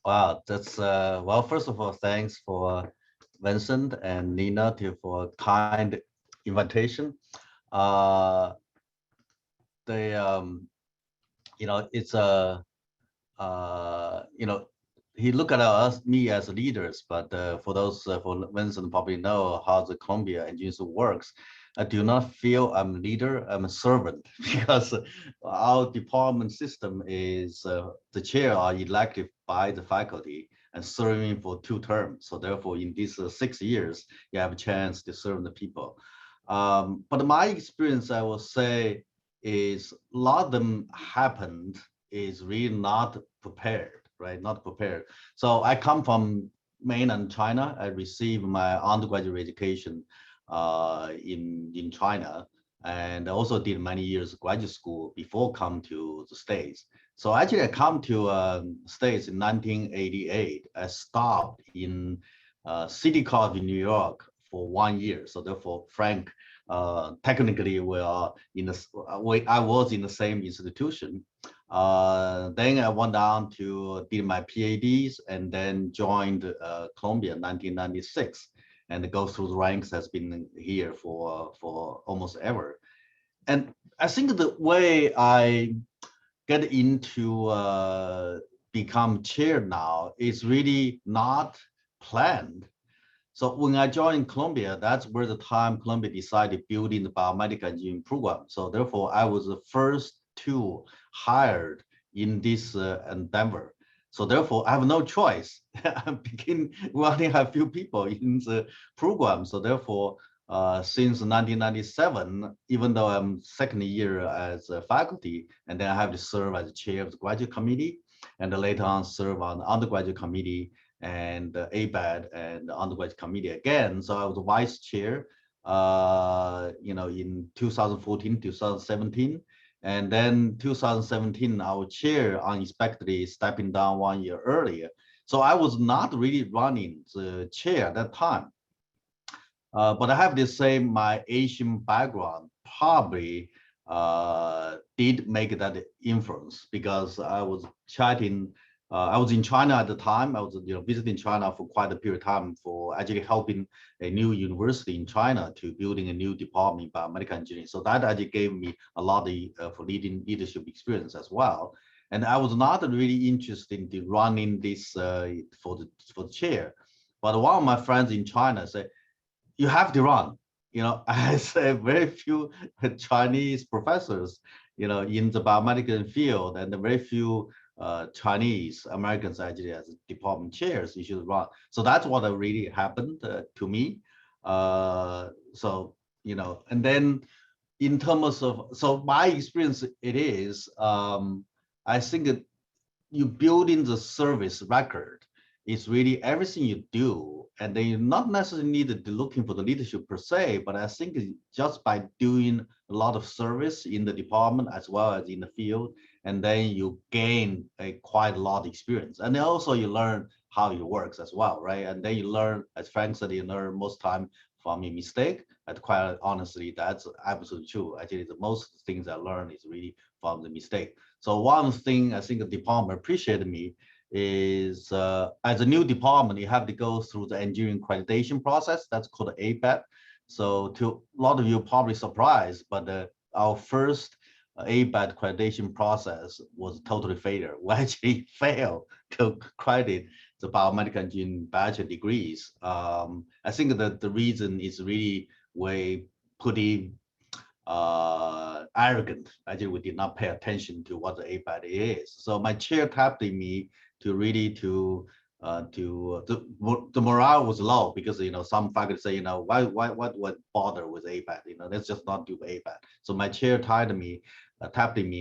Wow, that's well, first of all, thanks for Vincent and Nina for kind invitation. It's he look at me as leaders, but for those for Vincent probably know how the Columbia Engineers works. I do not feel I'm a leader, I'm a servant, because our department system is the chair are elected by the faculty and serving for 2 terms. So therefore, in these 6 years, you have a chance to serve the people. But my experience, I will say, is a lot of them happened is really not prepared, right? Not prepared. So I come from mainland China. I received my undergraduate education in China, and also did many years of graduate school before come to the States. So actually, I come to States in 1988. I stopped in City College in New York for 1 year. So therefore, Frank, technically, we are in the I was in the same institution. Then I went down to did my PhDs and then joined Columbia in 1996, and go through the ranks. Has been here for almost ever. And I think the way I get into become chair now is really not planned. So when I joined Columbia, that's where the time Columbia decided building the biomedical engineering program. So therefore, I was the first two hired in this endeavor. So therefore, I have no choice. We only have few people in the program. So therefore, since 1997, even though I'm second year as a faculty, and then I have to serve as chair of the graduate committee, and then later on serve on the undergraduate committee and APID and the undergraduate committee again. So I was vice chair, in 2014, 2017. And then 2017, our chair unexpectedly stepping down 1 year earlier. So I was not really running the chair at that time. But I have to say my Asian background probably did make that influence, because I was chatting. I was in China at the time. I was visiting China for quite a period of time for actually helping a new university in China to building a new department in biomedical engineering. So that actually gave me a lot of for leadership experience as well. And I was not really interested in running this for the chair. But one of my friends in China said, you have to run. I say very few Chinese professors, in the biomedical field, and very few Chinese Americans actually as department chairs. You should run. So that's what really happened to me. And then in terms of, so my experience, it is, I think that you build in the service record. It's really everything you do, and then you not necessarily need to looking for the leadership per se, but I think just by doing a lot of service in the department as well as in the field, and then you gain quite a lot of experience. And then also you learn how it works as well, right? And then you learn, as Frank said, you learn most time from your mistake. And quite honestly, that's absolutely true. Actually, the most things I learned is really from the mistake. So one thing I think the department appreciated me is as a new department, you have to go through the engineering accreditation process. That's called APIDA. So to a lot of you probably surprised, but our first APIDA accreditation process was totally failure. We actually failed to credit the biomedical engineering bachelor degrees. I think that the reason is really we pretty arrogant. Actually, we did not pay attention to what the APIDA is. So my chair tapped me to really the morale was low, because some faculty say why bother with APIDA, let's just not do APIDA. So my chair tapped me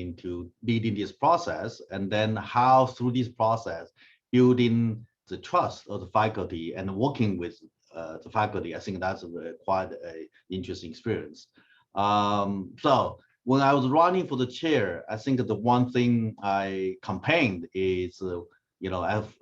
into leading this process, and then how through this process building the trust of the faculty and working with the faculty. I think that's quite an interesting experience. So when I was running for the chair, I think the one thing I campaigned is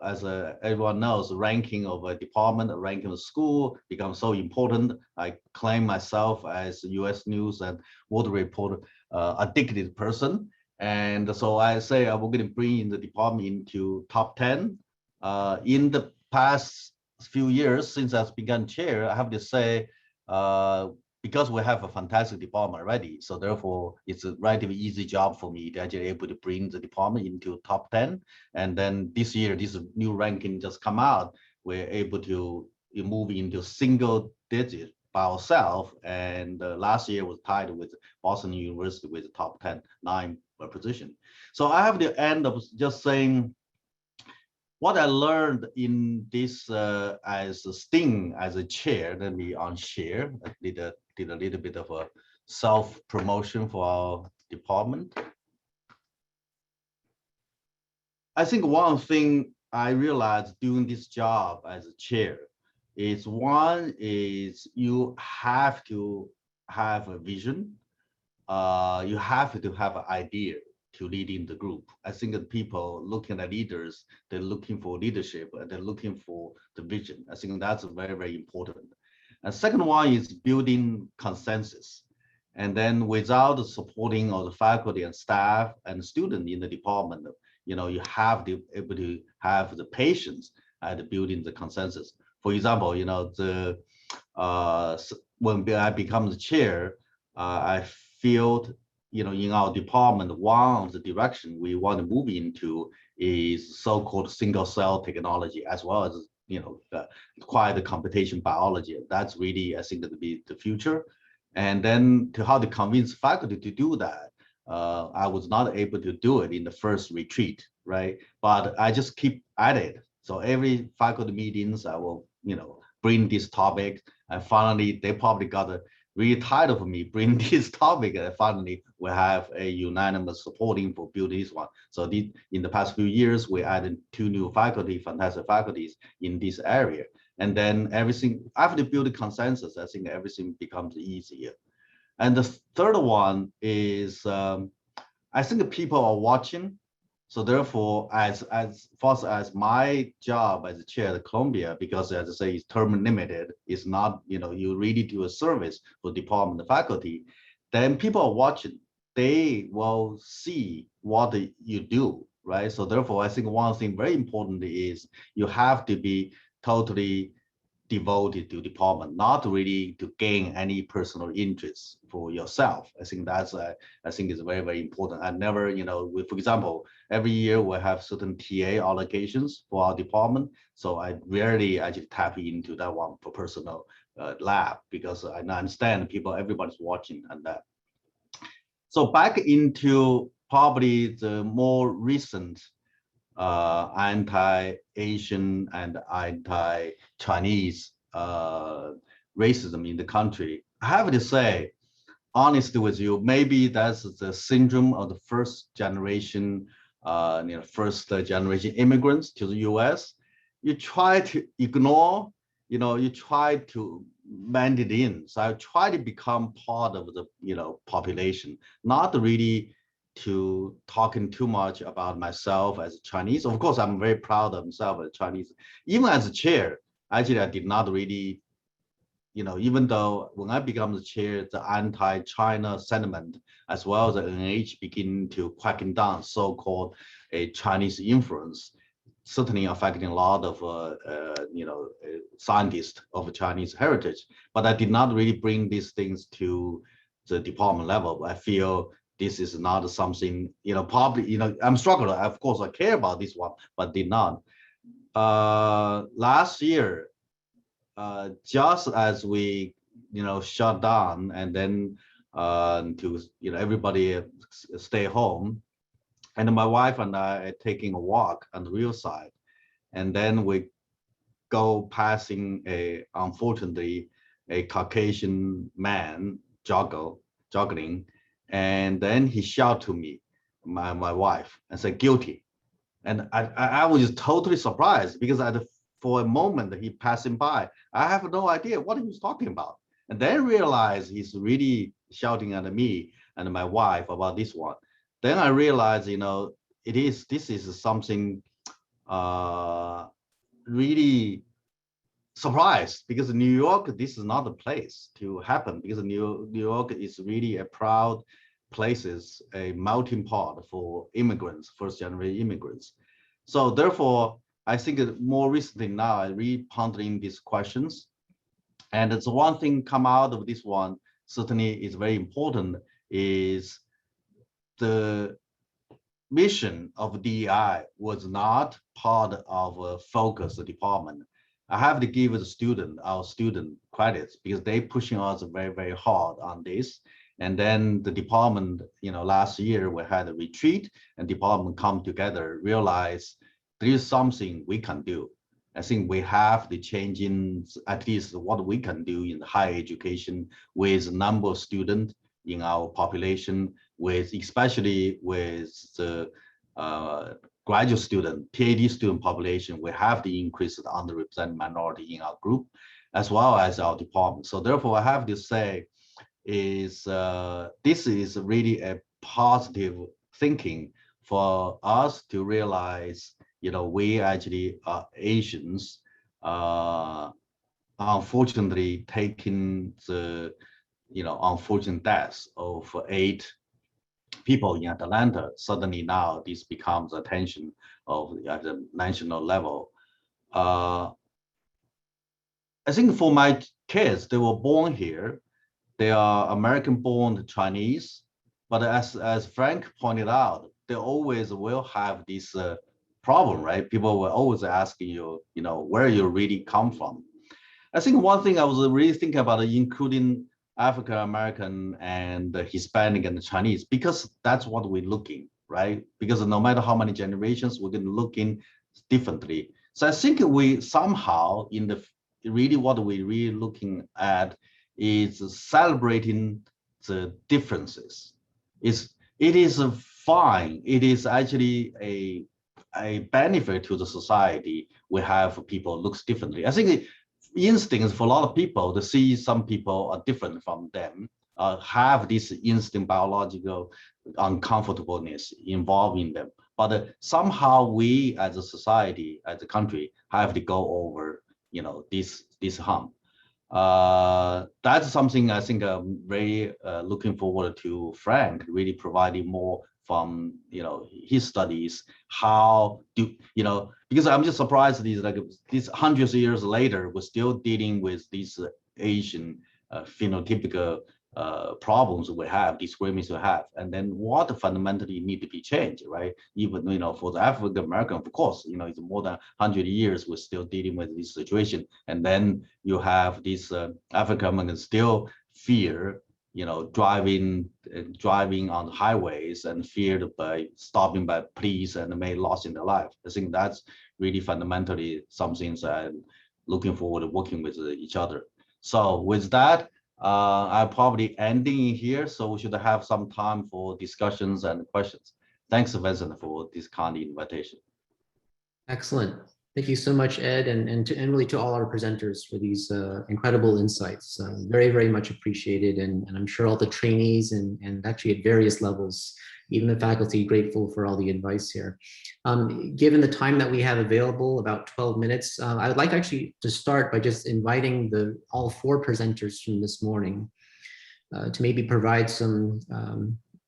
as everyone knows, ranking of a department, ranking of a school becomes so important. I claim myself as US News and World Report addicted person. And so I say I'm going to bring in the department into top 10. In the past few years since I've begun chair, I have to say, because we have a fantastic department already, so therefore it's a relatively easy job for me to actually able to bring the department into top 10. And then this year, this new ranking just come out, we're able to move into single digit by ourselves. And last year was tied with Boston University with the top 10, 9 position. So I have the end of just saying, what I learned in this as a sting as a chair, let me unshare. I did a little bit of a self-promotion for our department. I think one thing I realized doing this job as a chair is, one is you have to have a vision. You have to have an idea. to leading the group. I think that people looking at leaders, they're looking for leadership and they're looking for the vision. I think that's very, very important. And second one is building consensus. And then without the supporting of the faculty and staff and students in the department, you have to be able to have the patience at building the consensus. For example, when I become the chair, I feel, in our department, one of the direction we want to move into is so-called single cell technology, as well as, quite the computation biology. That's really, I think, to be the future. And then how to convince faculty to do that. I was not able to do it in the first retreat, right? But I just keep at it. So every faculty meetings, I will, bring this topic. And finally, they probably got really tired of me bring this topic. And finally, we have a unanimous supporting for building this one. So in the past few years, we added 2 new faculty, fantastic faculties in this area. And then everything, after building consensus, I think everything becomes easier. And the third one is, I think people are watching. So therefore, as far as my job as a chair at Columbia, because as I say, it's term limited, it's not, you really do a service for department faculty, then people are watching. They will see what you do, right? So therefore, I think one thing very important is you have to be totally devoted to department, not really to gain any personal interest for yourself. I think that's I think is very, very important. I never, for example, every year we have certain TA allocations for our department. So I rarely actually tap into that one for personal lab, because I understand everybody's watching and that. So back into probably the more recent anti-Asian and anti-Chinese racism in the country. I have to say, honestly with you, maybe that's the syndrome of the first generation immigrants to the US. You try to ignore, you try to blend it in. So I try to become part of the, population, not really to talking too much about myself as a Chinese. Of course, I'm very proud of myself as a Chinese. Even as a chair, actually, I did not really, even though when I become the chair, the anti-China sentiment, as well as the NH begin to cracking down so-called a Chinese influence, certainly affecting a lot of, scientists of Chinese heritage. But I did not really bring these things to the department level. I feel this is not something, probably, I'm struggling. Of course, I care about this one, but did not. Last year, just as we, shut down and then to, everybody stay home, and my wife and I are taking a walk on the real side, and then we go passing unfortunately, a Caucasian man jogging. And then he shouted to me, my wife, and said, guilty. And I was just totally surprised, because for a moment he passing by, I have no idea what he was talking about. And then realized he's really shouting at me and my wife about this one. Then I realized, this is something really surprised, because in New York, this is not the place to happen, because New York is really a proud places, a melting pot for immigrants, first generation immigrants. So therefore, I think more recently now, I really pondering these questions. And it's one thing come out of this one, certainly is very important, is the mission of DEI was not part of a focus department. I have to give our student credits, because they pushing us very, very hard on this. And then the department, last year we had a retreat, and department come together, realize there is something we can do. I think we have to change in at least what we can do in higher education with a number of students in our population, especially with the graduate student, PhD student population. We have to increase the underrepresented minority in our group, as well as our department. So therefore, I have to say is this is really a positive thinking for us to realize, we actually are Asians, unfortunately taking the, unfortunate deaths of 8 people in Atlanta. Suddenly now this becomes attention of at the national level. I think for my kids, they were born here. They are American-born Chinese, but as Frank pointed out, they always will have this problem, right? People were always asking you, where you really come from. I think one thing I was really thinking about, including African American and Hispanic and Chinese, because that's what we're looking, right? Because no matter how many generations, we're going to look in differently. So I think we somehow really what we're really looking at is celebrating the differences. It is fine. It is actually a benefit to the society. We have people looks differently. I think instincts for a lot of people to see some people are different from them, have this instinct biological uncomfortableness involved in them. But somehow we as a society, as a country, have to go over, this hump. That's something I think I'm very looking forward to Frank really providing more from his studies. How do because I'm just surprised these hundreds of years later we're still dealing with these Asian phenotypical problems we have, discrimination we have, and then what fundamentally need to be changed, right? Even for the African American, of course, it's more than 100 years we're still dealing with this situation, and then you have these African Americans still fear driving on the highways and feared by stopping by police and may lost in their life. I think that's really fundamentally some things I'm looking forward to working with each other. So with that, I'm probably ending here, so we should have some time for discussions and questions. Thanks, Vincent, for this kind invitation. Excellent. Thank you so much, Ed, and really to all our presenters for these incredible insights. Very, very much appreciated, and I'm sure all the trainees and actually at various levels, even the faculty, grateful for all the advice here. Given the time that we have available, about 12 minutes, I would like actually to start by just inviting all 4 presenters from this morning to maybe provide some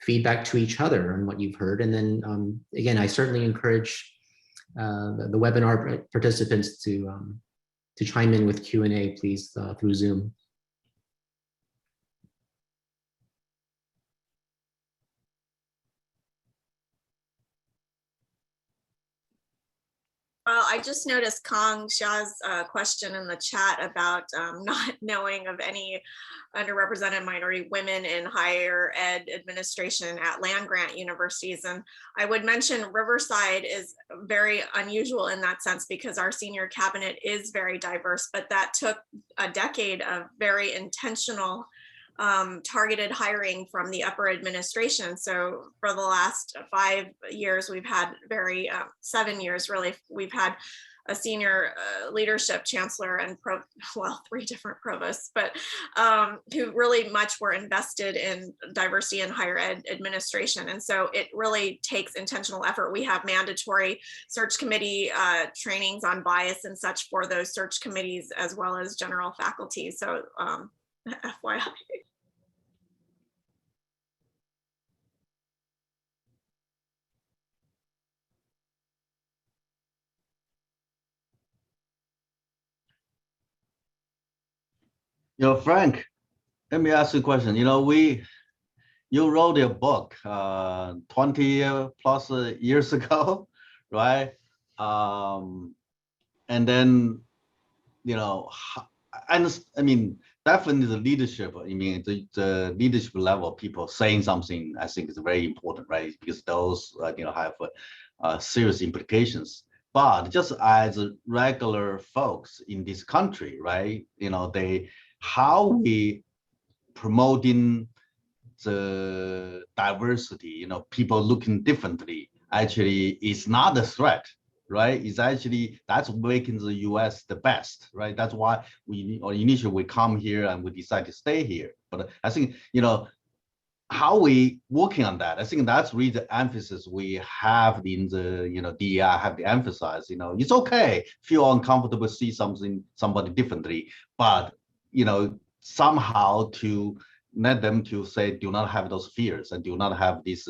feedback to each other on what you've heard. And then again, I certainly encourage the webinar participants to chime in with Q&A, please, through Zoom. Well, I just noticed Kong Xia's question in the chat about not knowing of any underrepresented minority women in higher ed administration at land-grant universities. And I would mention Riverside is very unusual in that sense because our senior cabinet is very diverse, but that took a decade of very intentional targeted hiring from the upper administration. So for the last 5 years, we've had 7 years really, we've had a senior leadership chancellor and 3 different provosts, but who really much were invested in diversity in higher ed administration. And so it really takes intentional effort. We have mandatory search committee trainings on bias and such for those search committees, as well as general faculty. So FYI. Frank, let me ask you a question. You wrote a book 20 plus years ago, right? And then, I mean, definitely the leadership, the leadership level people saying something, I think is very important, right? Because those, have serious implications. But just as regular folks in this country, right? How we promoting the diversity, people looking differently, actually is not a threat, right? It's actually, that's making the US the best, right? That's why initially we come here and we decide to stay here. But I think, how we working on that? I think that's really the emphasis we have in the, DEI have to emphasize, it's okay, feel uncomfortable, see somebody differently, but, somehow to let them to say, do not have those fears and do not have this,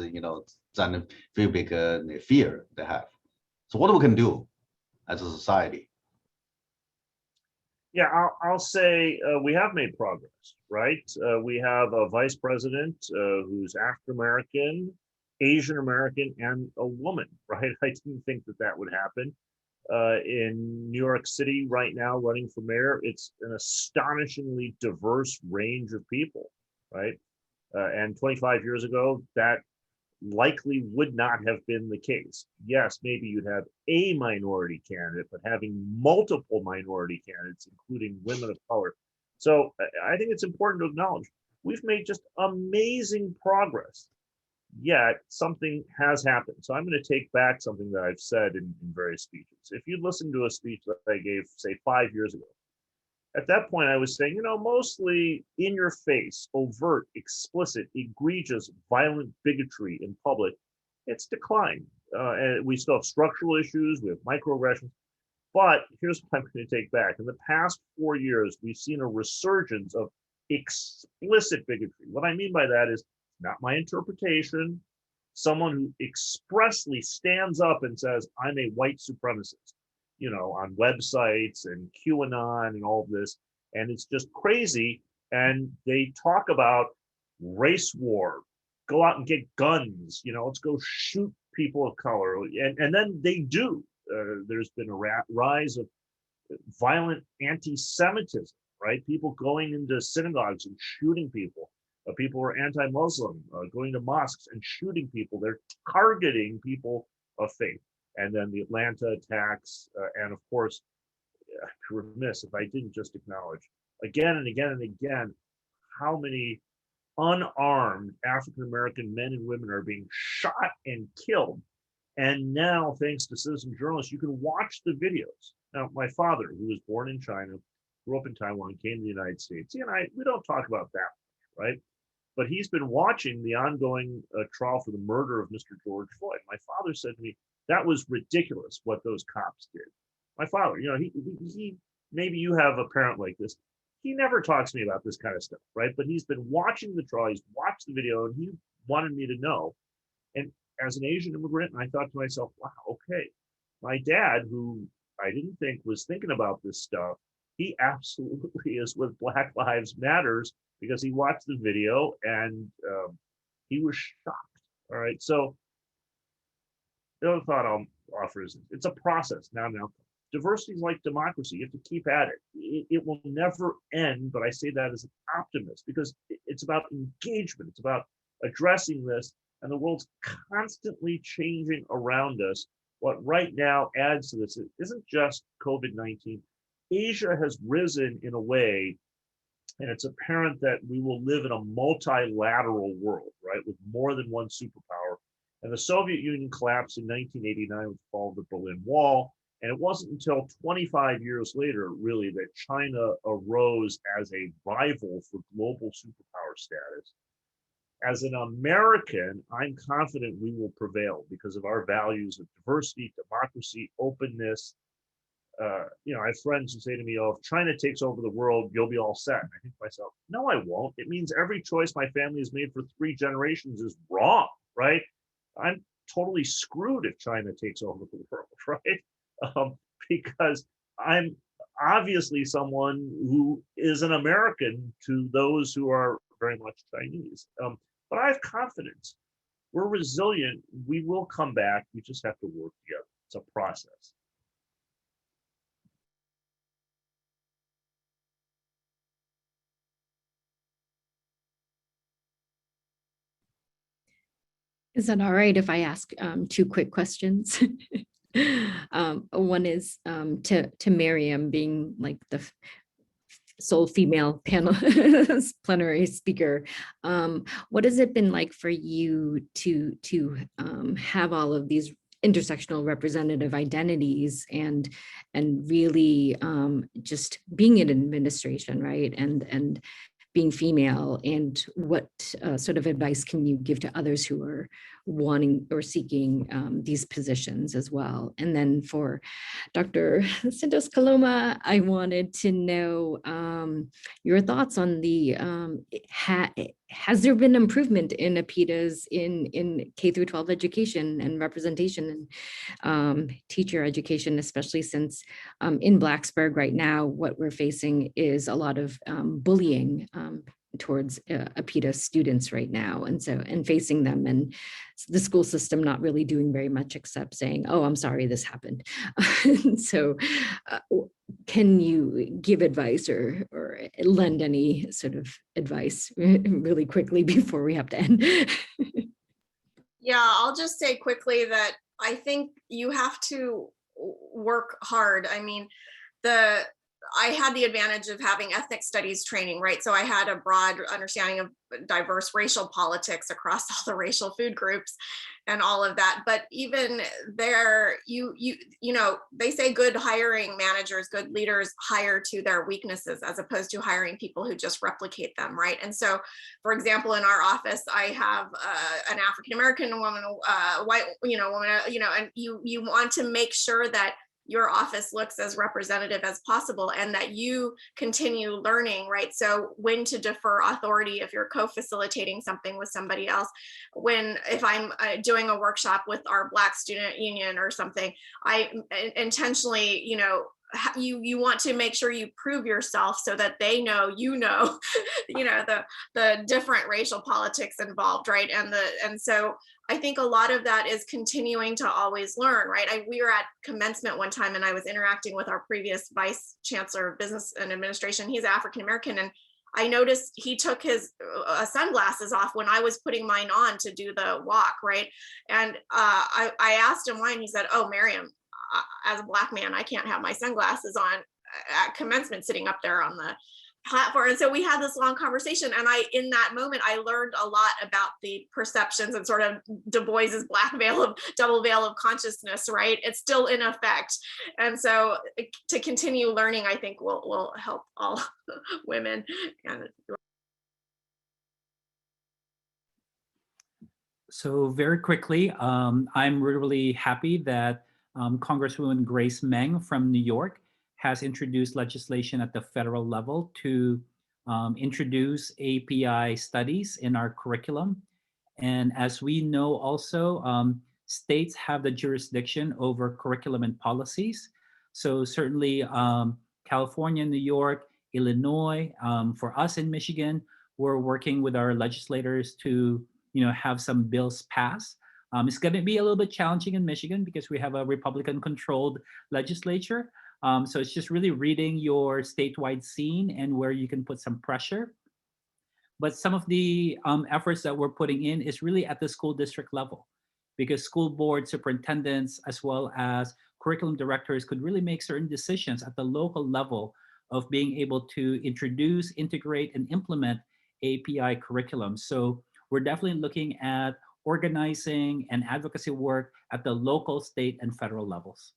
xenophobic fear they have. So what we can do as a society? Yeah, I'll say we have made progress, right? We have a vice president who's African American, Asian American, and a woman, right? I didn't think that that would happen. In New York City right now, running for mayor, it's an astonishingly diverse range of people, right? And 25 years ago, that likely would not have been the case. Yes, maybe you'd have a minority candidate, but having multiple minority candidates, including women of color. So I think it's important to acknowledge we've made just amazing progress, yet something has happened. So I'm going to take back something that I've said in various speeches. If you listen to a speech that I gave, say, 5 years ago, at that point, I was saying, mostly in your face, overt, explicit, egregious, violent bigotry in public, it's declined. And we still have structural issues, we have microaggressions. But here's what I'm going to take back. In the past 4 years, we've seen a resurgence of explicit bigotry. What I mean by that is not my interpretation, someone who expressly stands up and says, I'm a white supremacist, on websites and QAnon and all of this. And it's just crazy. And they talk about race war, go out and get guns, let's go shoot people of color. And then they do. There's been a rise of violent anti-Semitism, right? People going into synagogues and shooting people. People who are anti-Muslim, going to mosques and shooting people. They're targeting people of faith. And then the Atlanta attacks, and of course, I'd be remiss if I didn't just acknowledge again and again and again how many unarmed African-American men and women are being shot and killed. And now, thanks to citizen journalists, you can watch the videos. Now, my father, who was born in China, grew up in Taiwan, came to the United States. He and I, we don't talk about that, right? But he's been watching the ongoing trial for the murder of Mr. George Floyd. My father said to me, that was ridiculous what those cops did. My father, he maybe you have a parent like this. He never talks to me about this kind of stuff, right? But he's been watching the trial, he's watched the video, and he wanted me to know. And as an Asian immigrant, I thought to myself, wow, okay. My dad, who I didn't think was thinking about this stuff, he absolutely is with Black Lives Matters because he watched the video and he was shocked. All right, so the other thought I'll offer is it's a process. Now, diversity is like democracy. You have to keep at it. It will never end, but I say that as an optimist because it's about engagement. It's about addressing this, and the world's constantly changing around us. What right now adds to this isn't just COVID-19. Asia has risen in a way, and it's apparent that we will live in a multilateral world, right, with more than one superpower. And the Soviet Union collapsed in 1989 with the fall of the Berlin Wall. And it wasn't until 25 years later, really, that China arose as a rival for global superpower status. As an American, I'm confident we will prevail because of our values of diversity, democracy, openness. I have friends who say to me, oh, if China takes over the world, you'll be all set. And I think to myself, no, I won't. It means every choice my family has made for 3 generations is wrong, right? I'm totally screwed if China takes over the world, right? Because I'm obviously someone who is an American to those who are very much Chinese. But I have confidence. We're resilient. We will come back. We just have to work together. It's a process. Is that all right if I ask 2 quick questions? One is to Miriam, being like the sole female panel plenary speaker. What has it been like for you to have all of these intersectional representative identities and really just being in administration, right? And being female, and what sort of advice can you give to others who are wanting or seeking these positions as well? And then for Dr. Santos Coloma, I wanted to know your thoughts on the, has there been improvement in APIDAs in K through 12 education and representation and teacher education, especially since in Blacksburg right now, what we're facing is a lot of bullying towards APIDA students right now, and facing them, and the school system not really doing very much except saying, oh, I'm sorry this happened. So can you give advice or lend any sort of advice really quickly before we have to end? Yeah, I'll just say quickly that I think you have to work hard. I mean, I had the advantage of having ethnic studies training, right? So I had a broad understanding of diverse racial politics across all the racial food groups and all of that. But even there, you know, they say good hiring managers, good leaders hire to their weaknesses as opposed to hiring people who just replicate them, right? And so, for example, in our office, I have an African-American woman, white, woman, and you want to make sure that your office looks as representative as possible and that you continue learning, right? So when to defer authority if you're co-facilitating something with somebody else, if I'm doing a workshop with our Black Student Union or something, I intentionally, you want to make sure you prove yourself so that they know, the different racial politics involved, right? And so I think a lot of that is continuing to always learn, right? We were at commencement one time and I was interacting with our previous vice chancellor of business and administration. He's African-American, and I noticed he took his sunglasses off when I was putting mine on to do the walk, right? And I asked him why, and he said, oh, Miriam, as a Black man, I can't have my sunglasses on at commencement sitting up there on the platform. And so we had this long conversation, and in that moment, I learned a lot about the perceptions and sort of Du Bois's double veil of consciousness, right? It's still in effect. And so to continue learning, I think will help all women. So very quickly, I'm really happy that Congresswoman Grace Meng from New York has introduced legislation at the federal level to introduce API studies in our curriculum. And as we know also, states have the jurisdiction over curriculum and policies. So certainly California, New York, Illinois, for us in Michigan, we're working with our legislators to have some bills passed. It's going to be a little bit challenging in Michigan because we have a Republican-controlled legislature. So it's just really reading your statewide scene and where you can put some pressure. But some of the efforts that we're putting in is really at the school district level, because school board superintendents as well as curriculum directors could really make certain decisions at the local level of being able to introduce, integrate, and implement API curriculum. So we're definitely looking at organizing and advocacy work at the local, state, and federal levels.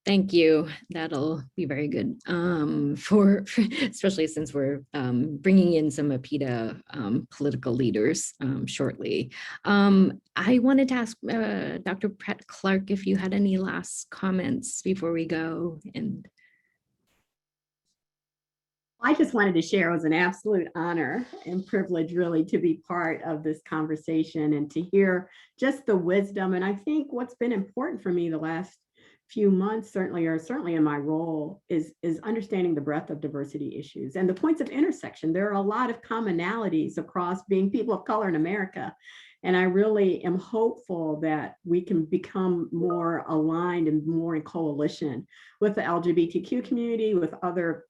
Thank you. That'll be very good for especially since we're bringing in some APIDA political leaders shortly. I wanted to ask Dr. Pratt Clark if you had any last comments before we go. And I just wanted to share it was an absolute honor and privilege really to be part of this conversation and to hear just the wisdom. And I think what's been important for me the last few months, certainly in my role, is understanding the breadth of diversity issues and the points of intersection. There are a lot of commonalities across being people of color in America. And I really am hopeful that we can become more aligned and more in coalition with the LGBTQ community, with other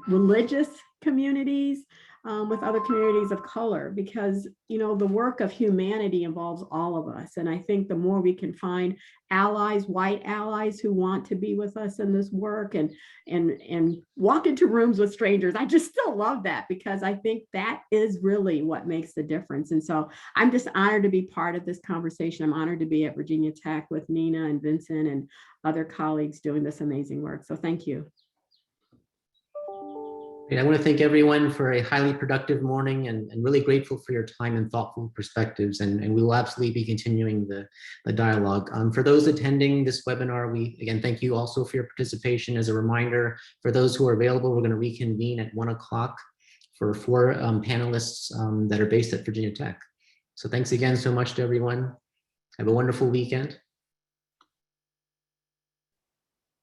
religious communities, with other communities of color, because the work of humanity involves all of us. And I think the more we can find allies, white allies who want to be with us in this work and walk into rooms with strangers, I just still love that, because I think that is really what makes the difference. And so I'm just honored to be part of this conversation. I'm honored to be at Virginia Tech with Nina and Vincent and other colleagues doing this amazing work. So thank you. I want to thank everyone for a highly productive morning and really grateful for your time and thoughtful perspectives. And we will absolutely be continuing the dialogue. For those attending this webinar, we again thank you also for your participation. As a reminder, for those who are available, we're going to reconvene at 1 o'clock for 4 panelists that are based at Virginia Tech. So thanks again so much to everyone. Have a wonderful weekend.